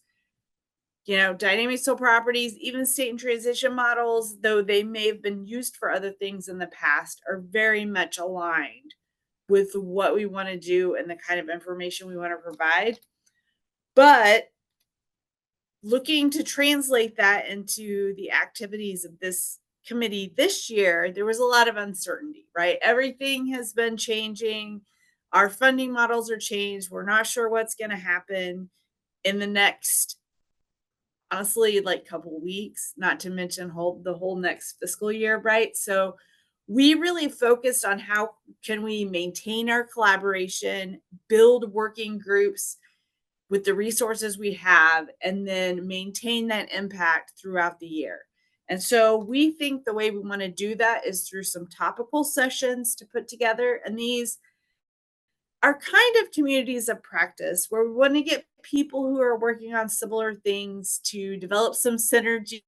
Dynamic soil properties, even state and transition models, though they may have been used for other things in the past, are very much aligned with what we want to do and the kind of information we want to provide. But looking to translate that into the activities of this committee this year, there was a lot of uncertainty, right? Everything has been changing. Our funding models are changed. We're not sure what's going to happen in the next, honestly, like couple weeks, not to mention the whole next fiscal year, right? So we really focused on how can we maintain our collaboration, build working groups with the resources we have, and then maintain that impact throughout the year. And so we think the way we want to do that is through some topical sessions to put together. And these are kind of communities of practice where we want to get people who are working on similar things to develop some synergy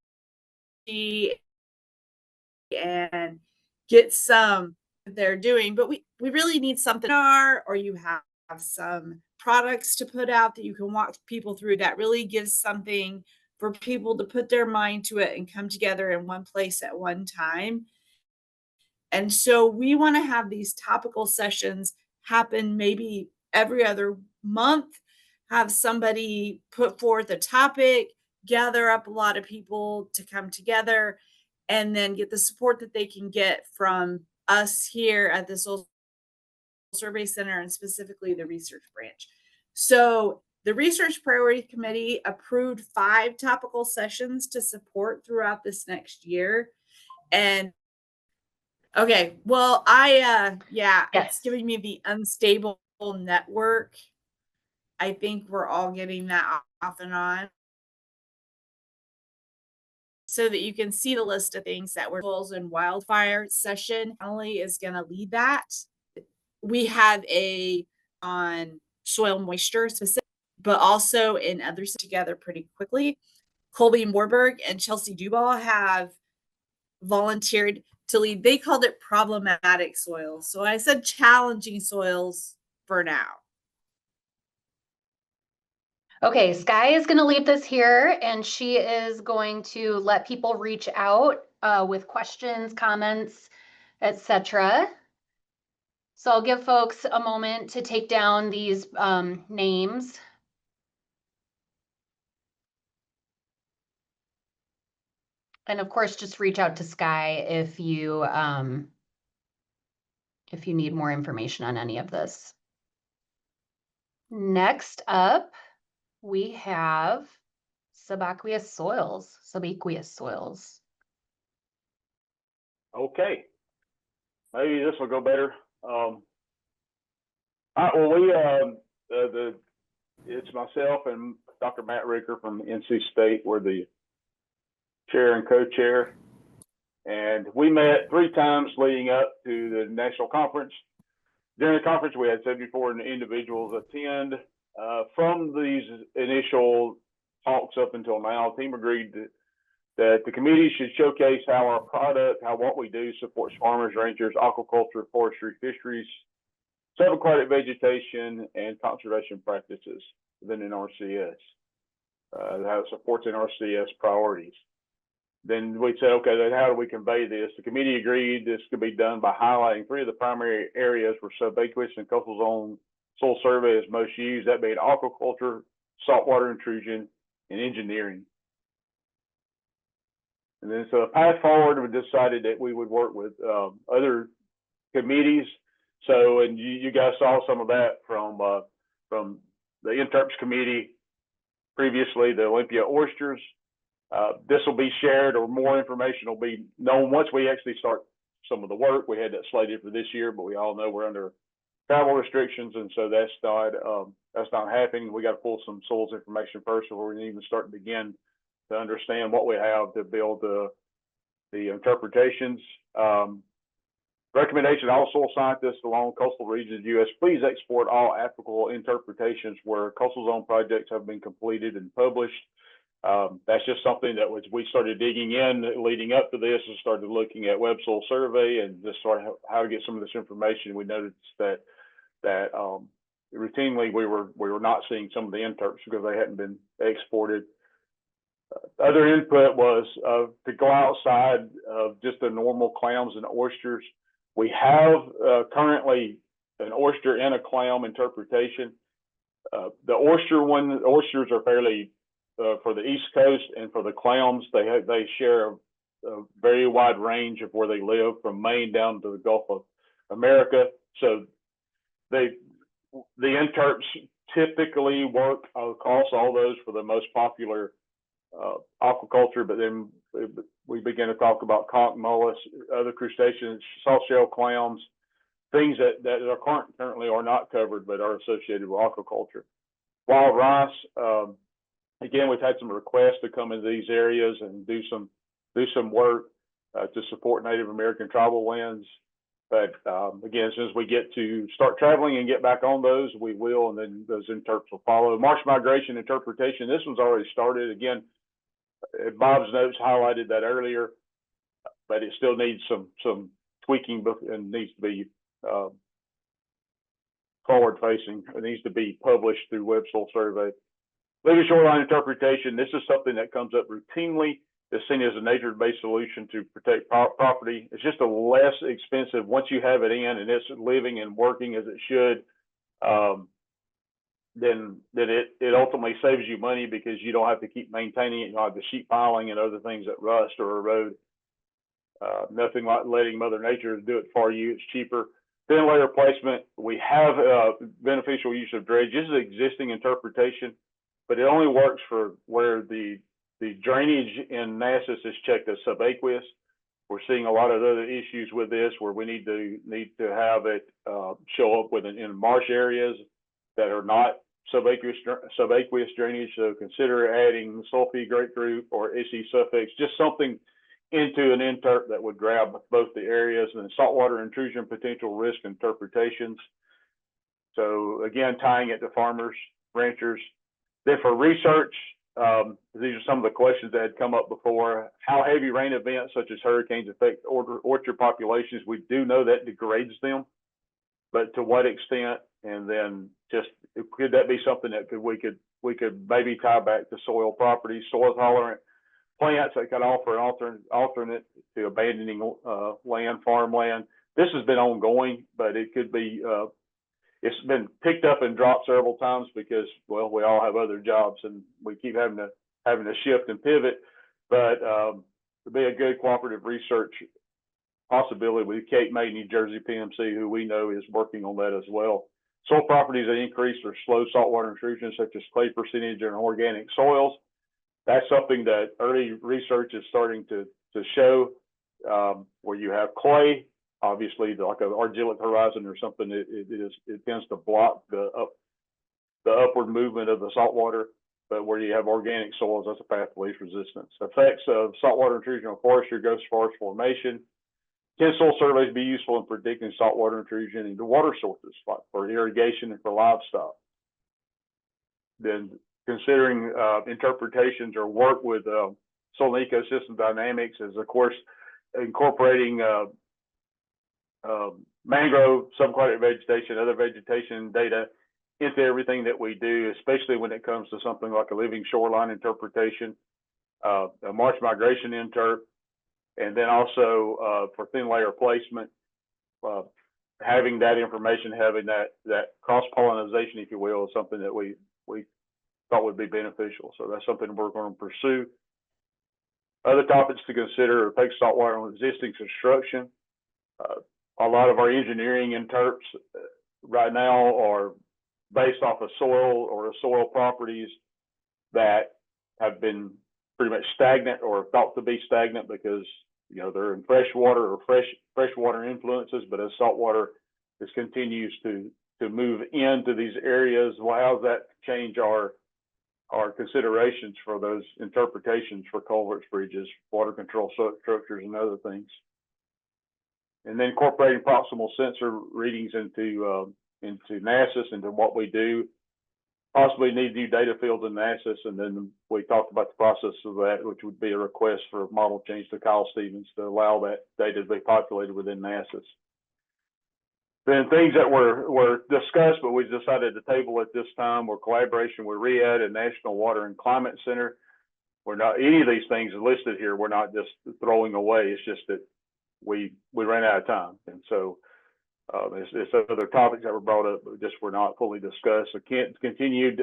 and get some they're doing. But we really need something, or you have some products to put out that you can walk people through that really gives something for people to put their mind to it and come together in one place at one time. And so we want to have these topical sessions happen maybe every other month, have somebody put forth a topic, gather up a lot of people to come together, and then get the support that they can get from us here at the Soil Survey Center and specifically the research branch. So the Research Priority Committee approved 5 topical sessions to support throughout this next year. And okay, well, it's giving me the unstable network. I think we're all getting that off and on. so that you can see the list of things that were soils and wildfire session. Emily is going to lead that. We have a on soil moisture specific, but also in others together pretty quickly. Colby Morberg and Chelsea Duball have volunteered to lead. They called it problematic soils. So I said challenging soils for now. Okay, Sky is going to leave this here, and she is going to let people reach out with questions, comments, etc. So I'll give folks a moment to take down these names. And of course, just reach out to Sky if you need more information on any of this. Next up, we have subaqueous soils. Okay, maybe this will go better. All right, well, it's myself and Dr. Matt Ricker from NC State. We're the chair and co-chair, and we met 3 times leading up to the national conference. During the conference, we had 74 individuals attend. From these initial talks up until now, the team agreed that the committee should showcase how our product, what we do supports farmers, ranchers, aquaculture, forestry, fisheries, subaquatic vegetation, and conservation practices within NRCS. How it supports NRCS priorities. Then we said, okay, then how do we convey this? The committee agreed this could be done by highlighting 3 of the primary areas where subaqueous and coastal zone soil survey is most used, that being aquaculture, saltwater intrusion, and engineering. And then so the path forward, we decided that we would work with other committees. So, and you guys saw some of that from the Interps committee previously, the Olympia oysters. This will be shared, or more information will be known once we actually start some of the work. We had that slated for this year, but we all know we're under travel restrictions, and so that's not happening. We got to pull some soils information first before we can even start to begin to understand what we have to build the interpretations. Recommendation to all soil scientists along coastal regions of the U.S. please export all applicable interpretations where coastal zone projects have been completed and published. That's just something that we started digging in leading up to this, and started looking at web soil survey and just started how to get some of this information. We noticed that routinely we were not seeing some of the interps because they hadn't been exported. Other input was to go outside of just the normal clams and oysters. We have currently an oyster and a clam interpretation. The oysters are fairly for the East Coast, and for the clams, they share a very wide range of where they live, from Maine down to the Gulf of America. So the interps typically work across all those for the most popular aquaculture, but then we begin to talk about conch, mollusks, other crustaceans, soft shell clams, things that are currently are not covered but are associated with aquaculture. Wild rice, again, we've had some requests to come into these areas and do some work to support Native American tribal lands. But again, as soon as we get to start traveling and get back on those, we will, and then those interps will follow. Marsh migration interpretation, this one's already started. Again, Bob's notes highlighted that earlier, but it still needs some tweaking and needs to be forward facing. It needs to be published through Web Soil Survey. Living shoreline interpretation, this is something that comes up routinely. It's seen as a nature-based solution to protect property. It's just a less expensive, once you have it in and it's living and working as it should, then it ultimately saves you money because you don't have to keep maintaining it. You don't have the sheet piling and other things that rust or erode. Nothing like letting Mother Nature do it for you. It's cheaper. Thin layer placement, we have beneficial use of dredge. This is existing interpretation, but it only works for where the drainage in Nassau is checked as subaqueous. We're seeing a lot of other issues with this where we need to have it show up in marsh areas that are not subaqueous drainage. So consider adding sulfide grapefruit or SE suffix, just something into an interp that would grab both the areas, and then saltwater intrusion potential risk interpretations. So again, tying it to farmers, ranchers. Then for research, these are some of the questions that had come up before. How heavy rain events such as hurricanes affect orchard populations? We do know that degrades them, but to what extent? And then just could that be something that we could maybe tie back to soil properties, soil tolerant plants that could offer an alternate to abandoning farmland. This has been ongoing, but it could be. It's been picked up and dropped several times because, well, we all have other jobs and we keep having to shift and pivot. But to be a good cooperative research possibility with Cape May, New Jersey PMC, who we know is working on that as well. Soil properties that increase or slow saltwater intrusion, such as clay percentage in organic soils. That's something that early research is starting to show, where you have clay. Obviously, like an argillic horizon or something, it tends to block the upward movement of the saltwater. But where you have organic soils, that's a path of least resistance. Effects of saltwater intrusion on forestry, ghost forest formation. Can soil surveys be useful in predicting saltwater intrusion into water sources, like for irrigation and for livestock? Then considering interpretations or work with soil and ecosystem dynamics is, of course, incorporating mangrove, subaquatic vegetation, other vegetation data into everything that we do, especially when it comes to something like a living shoreline interpretation, a marsh migration interp, and then also for thin layer placement, having that information, having that cross-pollination, if you will, is something that we thought would be beneficial. So that's something we're going to pursue. Other topics to consider: effects saltwater on existing construction. A lot of our engineering interps right now are based off of soil properties that have been pretty much stagnant or thought to be stagnant because, you know, they're in freshwater or freshwater influences. But as saltwater continues to move into these areas, well, how does that change our considerations for those interpretations for culverts, bridges, water control structures, and other things? And then incorporating proximal sensor readings into NRCS, into what we do. Possibly need new data fields in NRCS, and then we talked about the process of that, which would be a request for a model change to Kyle Stevens to allow that data to be populated within NRCS. Then things that were discussed, but we decided to table at this time, were collaboration with RIAD and National Water and Climate Center. We're not, any of these things listed here, we're not just throwing away. It's just that we ran out of time. And so there's other topics that were brought up, but just were not fully discussed. So continued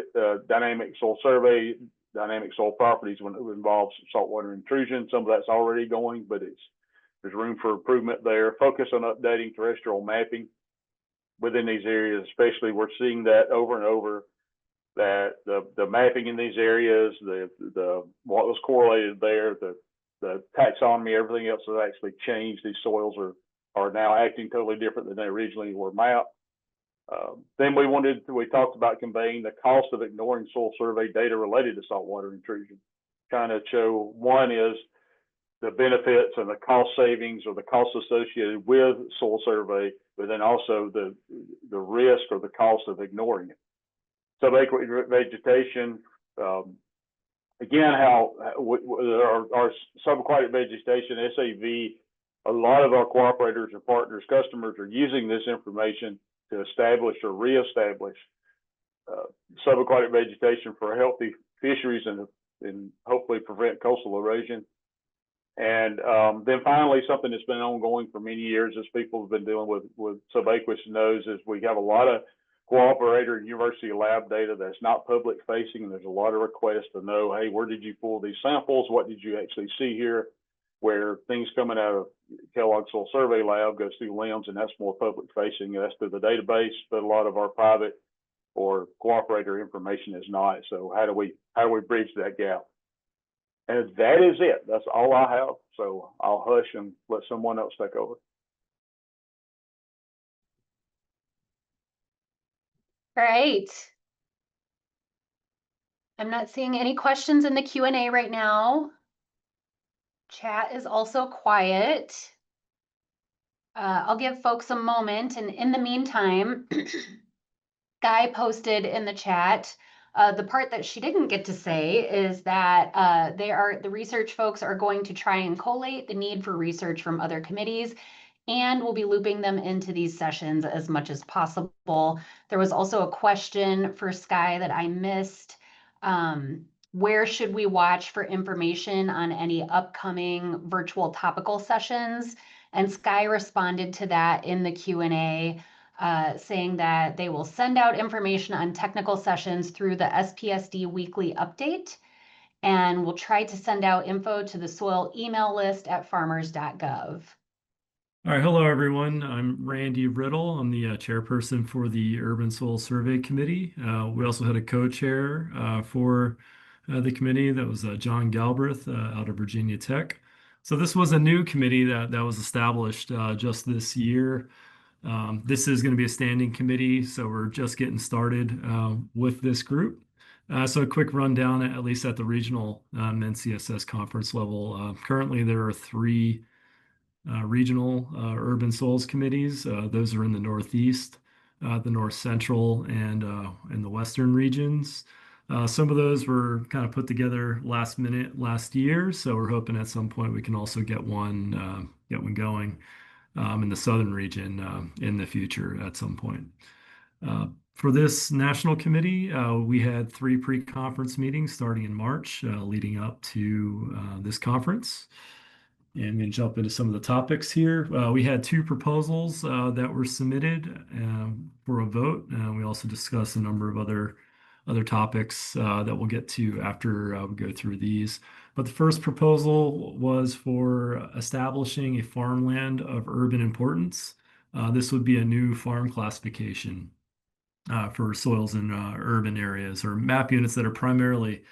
dynamic soil survey, dynamic soil properties when it involves saltwater intrusion. Some of that's already going, but there's room for improvement there. Focus on updating terrestrial mapping within these areas, especially we're seeing that over and over, that the mapping in these areas, the what was correlated there, the taxonomy, everything else has actually changed. These soils are now acting totally different than they originally were mapped. Then we talked about conveying the cost of ignoring soil survey data related to saltwater intrusion, trying to show one is the benefits and the cost savings or the costs associated with soil survey, but then also the risk or the cost of ignoring it. Subaquatic vegetation, again, how our subaquatic vegetation, SAV, a lot of our cooperators and partners, customers are using this information to establish or reestablish subaquatic vegetation for healthy fisheries and hopefully prevent coastal erosion. And then finally, something that's been ongoing for many years, as people have been dealing with subaqueous knows, is we have a lot of cooperator and university lab data that's not public facing, and there's a lot of requests to know, hey, where did you pull these samples? What did you actually see here? Where things coming out of Kellogg Soil Survey Lab goes through LIMS, and that's more public facing. That's through the database, but a lot of our private or cooperator information is not. So how do we bridge that gap? And that is it. That's all I have. So I'll hush and let someone else take over. All right. I'm not seeing any questions in the Q&A right now. Chat is also quiet. I'll give folks a moment, and in the meantime, Guy posted in the chat, the part that she didn't get to say is that the research folks are going to try and collate the need for research from other committees, and we'll be looping them into these sessions as much as possible. There was also a question for Sky that I missed. Where should we watch for information on any upcoming virtual topical sessions? And Sky responded to that in the Q&A, saying that they will send out information on technical sessions through the SPSD weekly update, and we'll try to send out info to the soil email list at farmers.gov. All right, hello everyone. I'm Randy Riddle. I'm the chairperson for the Urban Soil Survey Committee. We also had a co-chair for the committee. That was John Galbraith out of Virginia Tech. So this was a new committee that was established just this year. This is going to be a standing committee, so we're just getting started with this group. So a quick rundown, at least at the regional NCSS conference level. Currently, there are 3 regional urban soils committees. Those are in the Northeast, the North Central, and in the Western regions. Some of those were kind of put together last minute last year, so we're hoping at some point we can also get one going in the Southern region in the future at some point. For this national committee, we had 3 pre-conference meetings starting in March, leading up to this conference. And I'm going to jump into some of the topics here. We had 2 proposals that were submitted for a vote. We also discussed a number of other topics that we'll get to after we go through these. But the first proposal was for establishing a farmland of urban importance. This would be a new farm classification for soils in urban areas, or map units that are primarily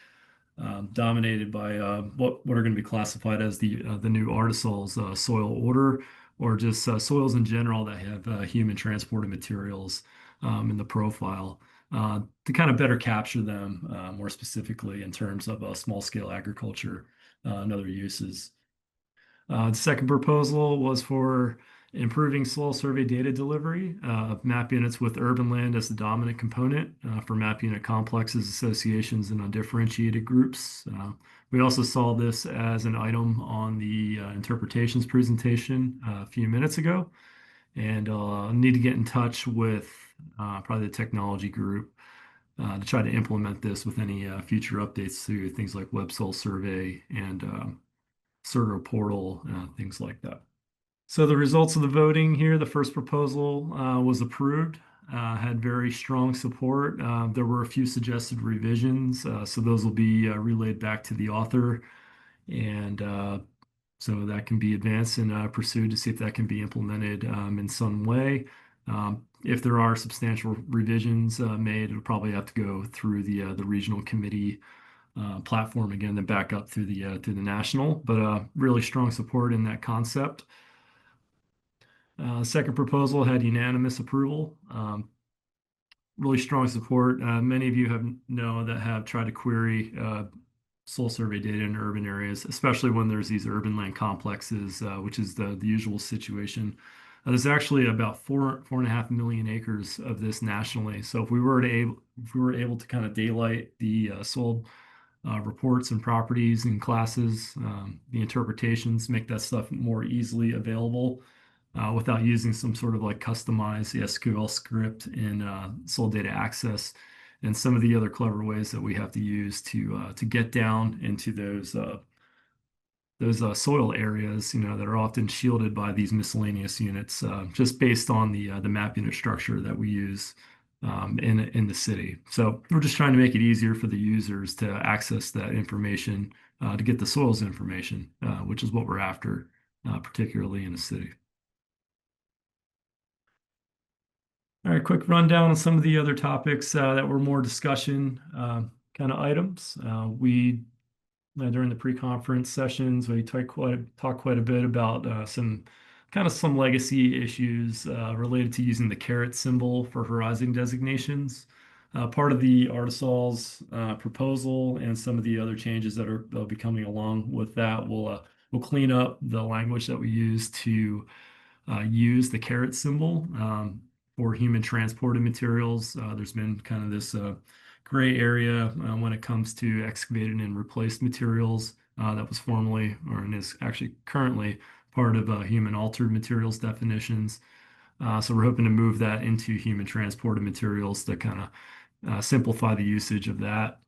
dominated by what are going to be classified as the new artisols soil order, or just soils in general that have human transported materials in the profile to kind of better capture them more specifically in terms of small scale agriculture and other uses. The second proposal was for improving soil survey data delivery of map units with urban land as the dominant component for map unit complexes, associations, and undifferentiated groups. We also saw this as an item on the interpretations presentation a few minutes ago, and need to get in touch with probably the technology group to try to implement this with any future updates to things like web soil survey and Certo portal, things like that. So the results of the voting here, the first proposal was approved, had very strong support. There were a few suggested revisions, so those will be relayed back to the author, and so that can be advanced and pursued to see if that can be implemented in some way. If there are substantial revisions made, it'll probably have to go through the regional committee platform again, then back up through the national. But really strong support in that concept. Second proposal had unanimous approval. Really strong support. Many of you know that have tried to query soil survey data in urban areas, especially when there's these urban land complexes, which is the usual situation. There's actually about 4.5 million acres of this nationally. So if we were able to kind of daylight the soil reports and properties and classes, the interpretations, make that stuff more easily available without using some sort of like customized SQL script in soil data access and some of the other clever ways that we have to use to get down into those soil areas, that are often shielded by these miscellaneous units, just based on the map unit structure that we use in the city. So we're just trying to make it easier for the users to access that information, to get the soils information, which is what we're after, particularly in the city. All right, quick rundown on some of the other topics that were more discussion kind of items. During the pre-conference sessions, we talked quite a bit about some legacy issues related to using the caret symbol for horizon designations. Part of the Artisol's proposal and some of the other changes that'll be coming along with that will clean up the language that we use to use the caret symbol for human transported materials. There's been kind of this gray area when it comes to excavated and replaced materials that was formerly or is actually currently part of human altered materials definitions. So we're hoping to move that into human transported materials to kind of simplify the usage of that.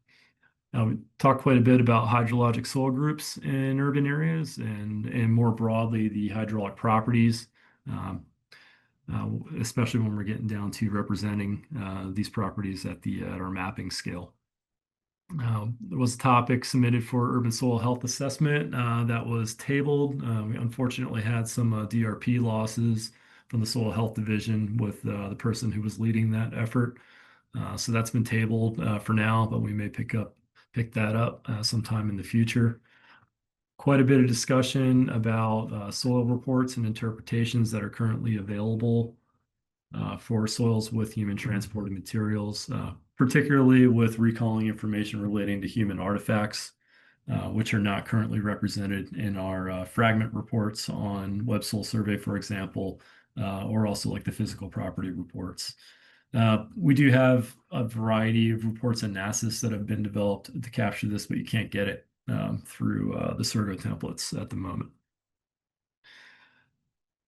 We talked quite a bit about hydrologic soil groups in urban areas and more broadly the hydraulic properties, especially when we're getting down to representing these properties at our mapping scale. There was a topic submitted for urban soil health assessment that was tabled. We unfortunately had some DRP losses from the soil health division with the person who was leading that effort. So that's been tabled for now, but we may pick that up sometime in the future. Quite a bit of discussion about soil reports and interpretations that are currently available for soils with human transported materials, particularly with recalling information relating to human artifacts, which are not currently represented in our fragment reports on Web Soil Survey, for example, or also like the physical property reports. We do have a variety of reports in NRCS that have been developed to capture this, but you can't get it through the Surgo templates at the moment.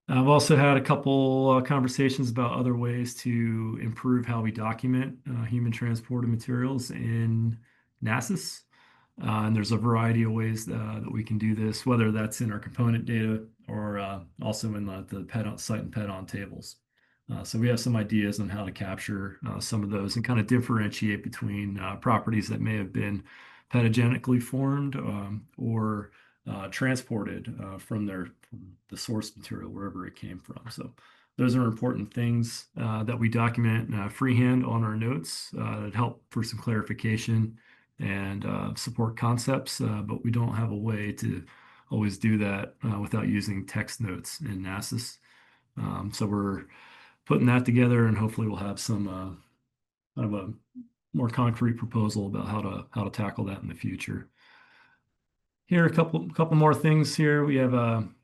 I've also had a couple conversations about other ways to improve how we document human transported materials in NRCS. And there's a variety of ways that we can do this, whether that's in our component data or also in the site and PED-on tables. So we have some ideas on how to capture some of those and kind of differentiate between properties that may have been petagenically formed or transported from the source material, wherever it came from. So those are important things that we document freehand on our notes that help for some clarification and support concepts, but we don't have a way to always do that without using text notes in NRCS. So we're putting that together, and hopefully we'll have some kind of a more concrete proposal about how to tackle that in the future. Here, a couple more things here. We have on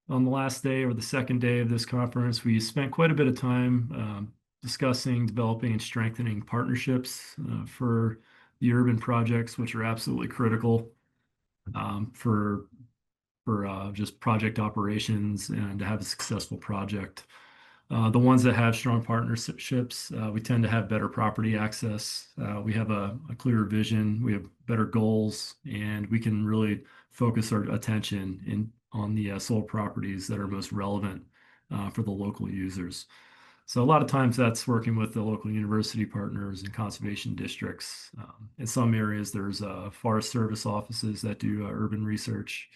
the last day or the second day of this conference, we spent quite a bit of time discussing, developing, and strengthening partnerships for the urban projects, which are absolutely critical for just project operations and to have a successful project. The ones that have strong partnerships, we tend to have better property access. We have a clearer vision, we have better goals, and we can really focus our attention on the soil properties that are most relevant for the local users. So a lot of times that's working with the local university partners and conservation districts. In some areas, there's Forest Service offices that do urban research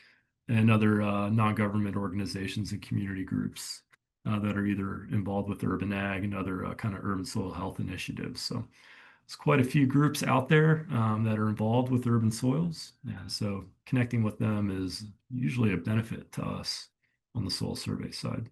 and other non-government organizations and community groups that are either involved with urban ag and other kind of urban soil health initiatives. So there's quite a few groups out there that are involved with urban soils. And so connecting with them is usually a benefit to us on the soil survey side.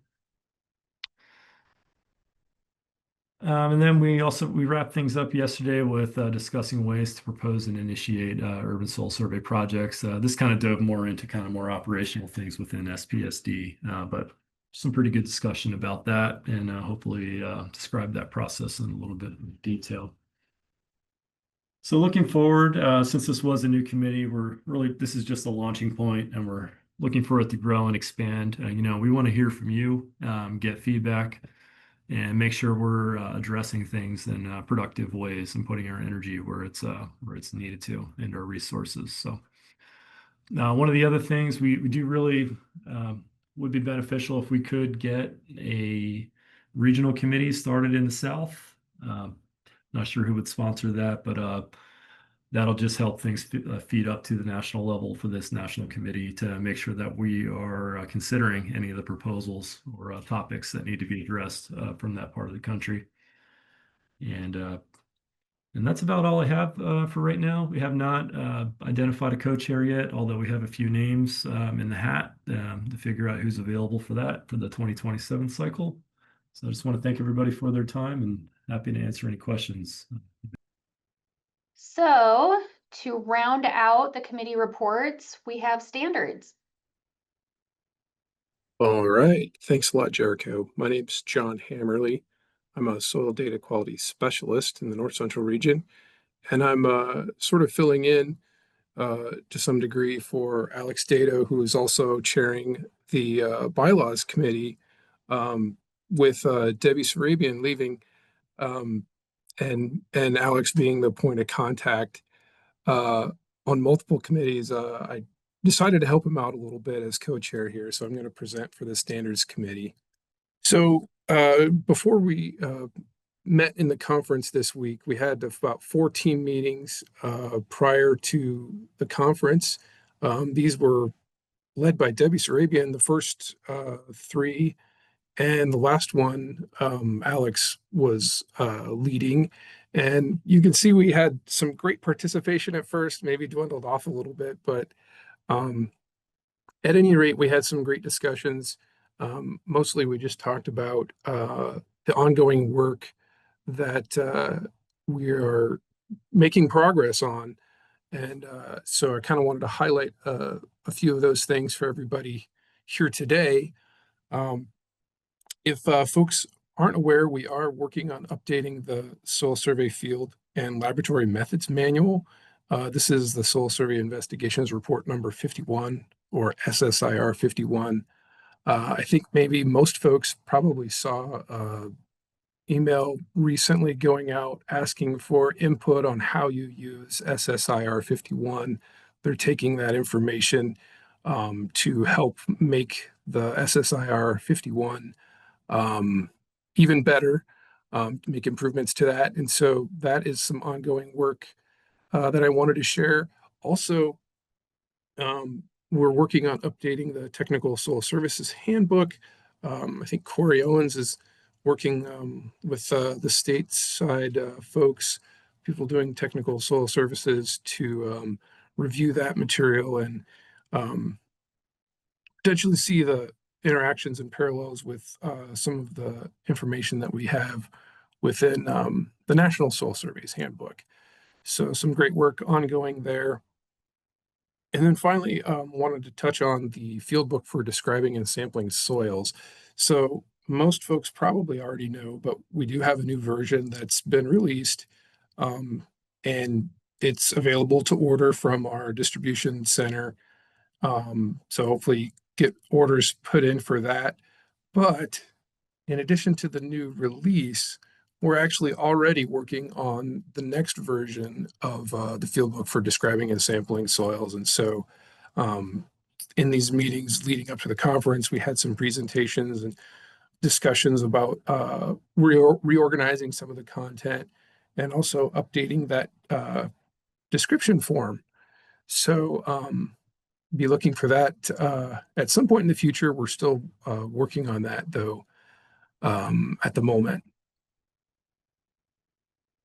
And then we wrapped things up yesterday with discussing ways to propose and initiate urban soil survey projects. This kind of dove more into kind of more operational things within SPSD, but some pretty good discussion about that, and hopefully describe that process in a little bit of detail. So looking forward, since this was a new committee, this is just a launching point, and we're looking for it to grow and expand. We want to hear from you, get feedback, and make sure we're addressing things in productive ways and putting our energy where it's needed to, and our resources. So one of the other things we do really would be beneficial if we could get a regional committee started in the South. Not sure who would sponsor that, but that'll just help things feed up to the national level for this national committee to make sure that we are considering any of the proposals or topics that need to be addressed from that part of the country. And that's about all I have for right now. We have not identified a co-chair yet, although we have a few names in the hat to figure out who's available for that for the 2027 cycle. So I just want to thank everybody for their time and happy to answer any questions. So to round out the committee reports, we have standards. All right. Thanks a lot, Jericho. My name's John Hammerly. I'm a soil data quality specialist in the North Central region, and I'm sort of filling in to some degree for Alex Dato, who is also chairing the bylaws committee with Debbie Sarabian leaving um, and Alex being the point of contact uh, on multiple committees. I decided to help him out a little bit as co-chair here, so I'm going to present for the standards committee. So before we met in the conference this week, we had about 14 meetings prior to the conference. These were led by Debbie Sarabian, the first three, and the last one, Alex was leading. And you can see we had some great participation at first, maybe dwindled off a little bit, but um, at any rate, we had some great discussions. Mostly we just talked about the ongoing work that we are making progress on. And so I kind of wanted to highlight a few of those things for everybody here today. If folks aren't aware, we are working on updating the soil survey field and laboratory methods manual. This is the Soil Survey Investigations Report number 51 or SSIR 51. I think maybe most folks probably saw email recently going out asking for input on how you use SSIR 51. They're taking that information to help make the SSIR 51 even better, make improvements to that. And so that is some ongoing work that I wanted to share. Also, we're working on updating the Technical Soil Services Handbook. I think Corey Owens is working with the stateside folks, people doing technical soil services to review that material and potentially see the interactions and parallels with some of the information that we have within the National Soil Surveys Handbook. So some great work ongoing there. And then finally, wanted to touch on the field book for describing and sampling soils. So most folks probably already know, but we do have a new version that's been released, and it's available to order from our distribution center. So hopefully get orders put in for that. But in addition to the new release, we're actually already working on the next version of the field book for describing and sampling soils. And so in these meetings leading up to the conference, we had some presentations and discussions about reorganizing some of the content and also updating that description form. So be looking for that at some point in the future. We're still working on that though at the moment.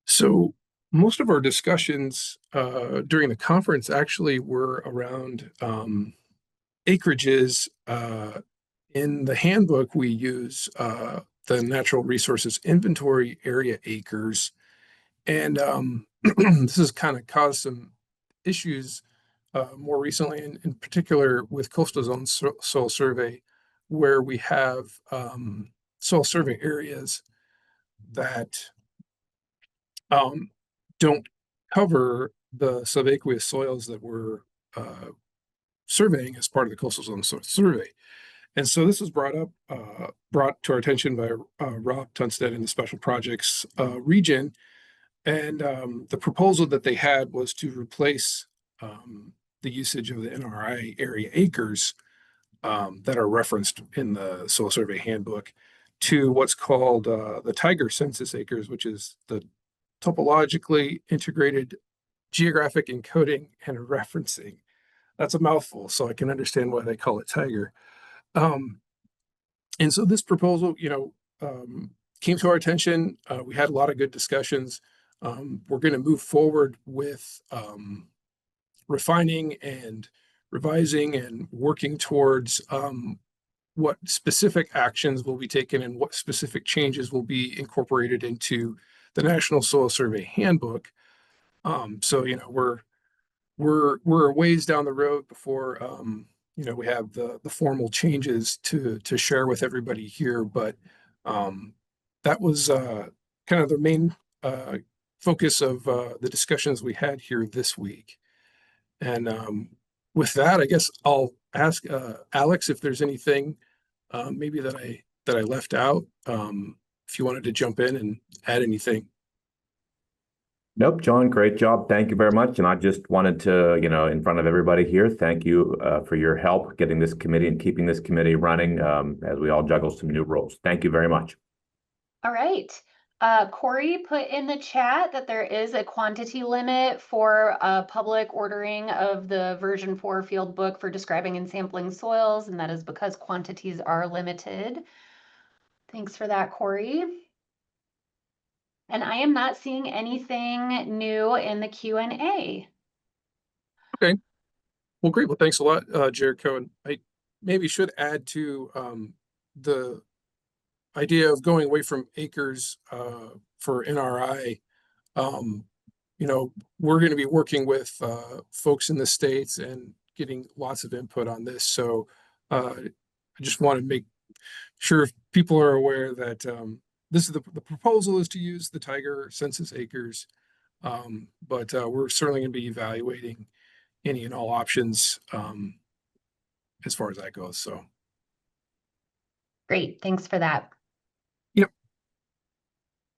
So most of our discussions during the conference actually were around acreages. In the handbook, we use the Natural Resources Inventory Area Acres. And this has kind of caused some issues more recently, in particular with Coastal Zone Soil Survey, where we have soil survey areas that don't cover the subaqueous soils that we're surveying as part of the Coastal Zone Soil Survey. And so this was brought to our attention by Rob Tunstead in the Special Projects region. And the proposal that they had was to replace the usage of the NRI area acres that are referenced in the Soil Survey Handbook to what's called the Tiger Census Acres, which is the topologically integrated geographic encoding and referencing. That's a mouthful, so I can understand why they call it Tiger. And so this proposal, came to our attention. We had a lot of good discussions. We're going to move forward with refining and revising and working towards what specific actions will be taken and what specific changes will be incorporated into the National Soil Survey Handbook. So, we're a ways down the road before, we have the formal changes to share with everybody here, but that was kind of the main focus of the discussions we had here this week. And with that, I guess I'll ask Alex if there's anything maybe that I left out. If you wanted to jump in and add anything. Nope, John, great job. Thank you very much. And I just wanted to, in front of everybody here, thank you for your help getting this committee and keeping this committee running as we all juggle some new roles. Thank you very much. All right. Corey put in the chat that there is a quantity limit for public ordering of the version 4 field book for describing and sampling soils, and that is because quantities are limited. Thanks for that, Corey. And I am not seeing anything new in the Q&A. Okay. Well, great. Well, thanks a lot, Jericho. And I maybe should add to the idea of going away from acres for NRI. We're going to be working with folks in the States and getting lots of input on this. So I just want to make sure people are aware that this is the proposal is to use the Tiger census acres, but we're certainly going to be evaluating any and all options as far as that goes. So Great, thanks for that.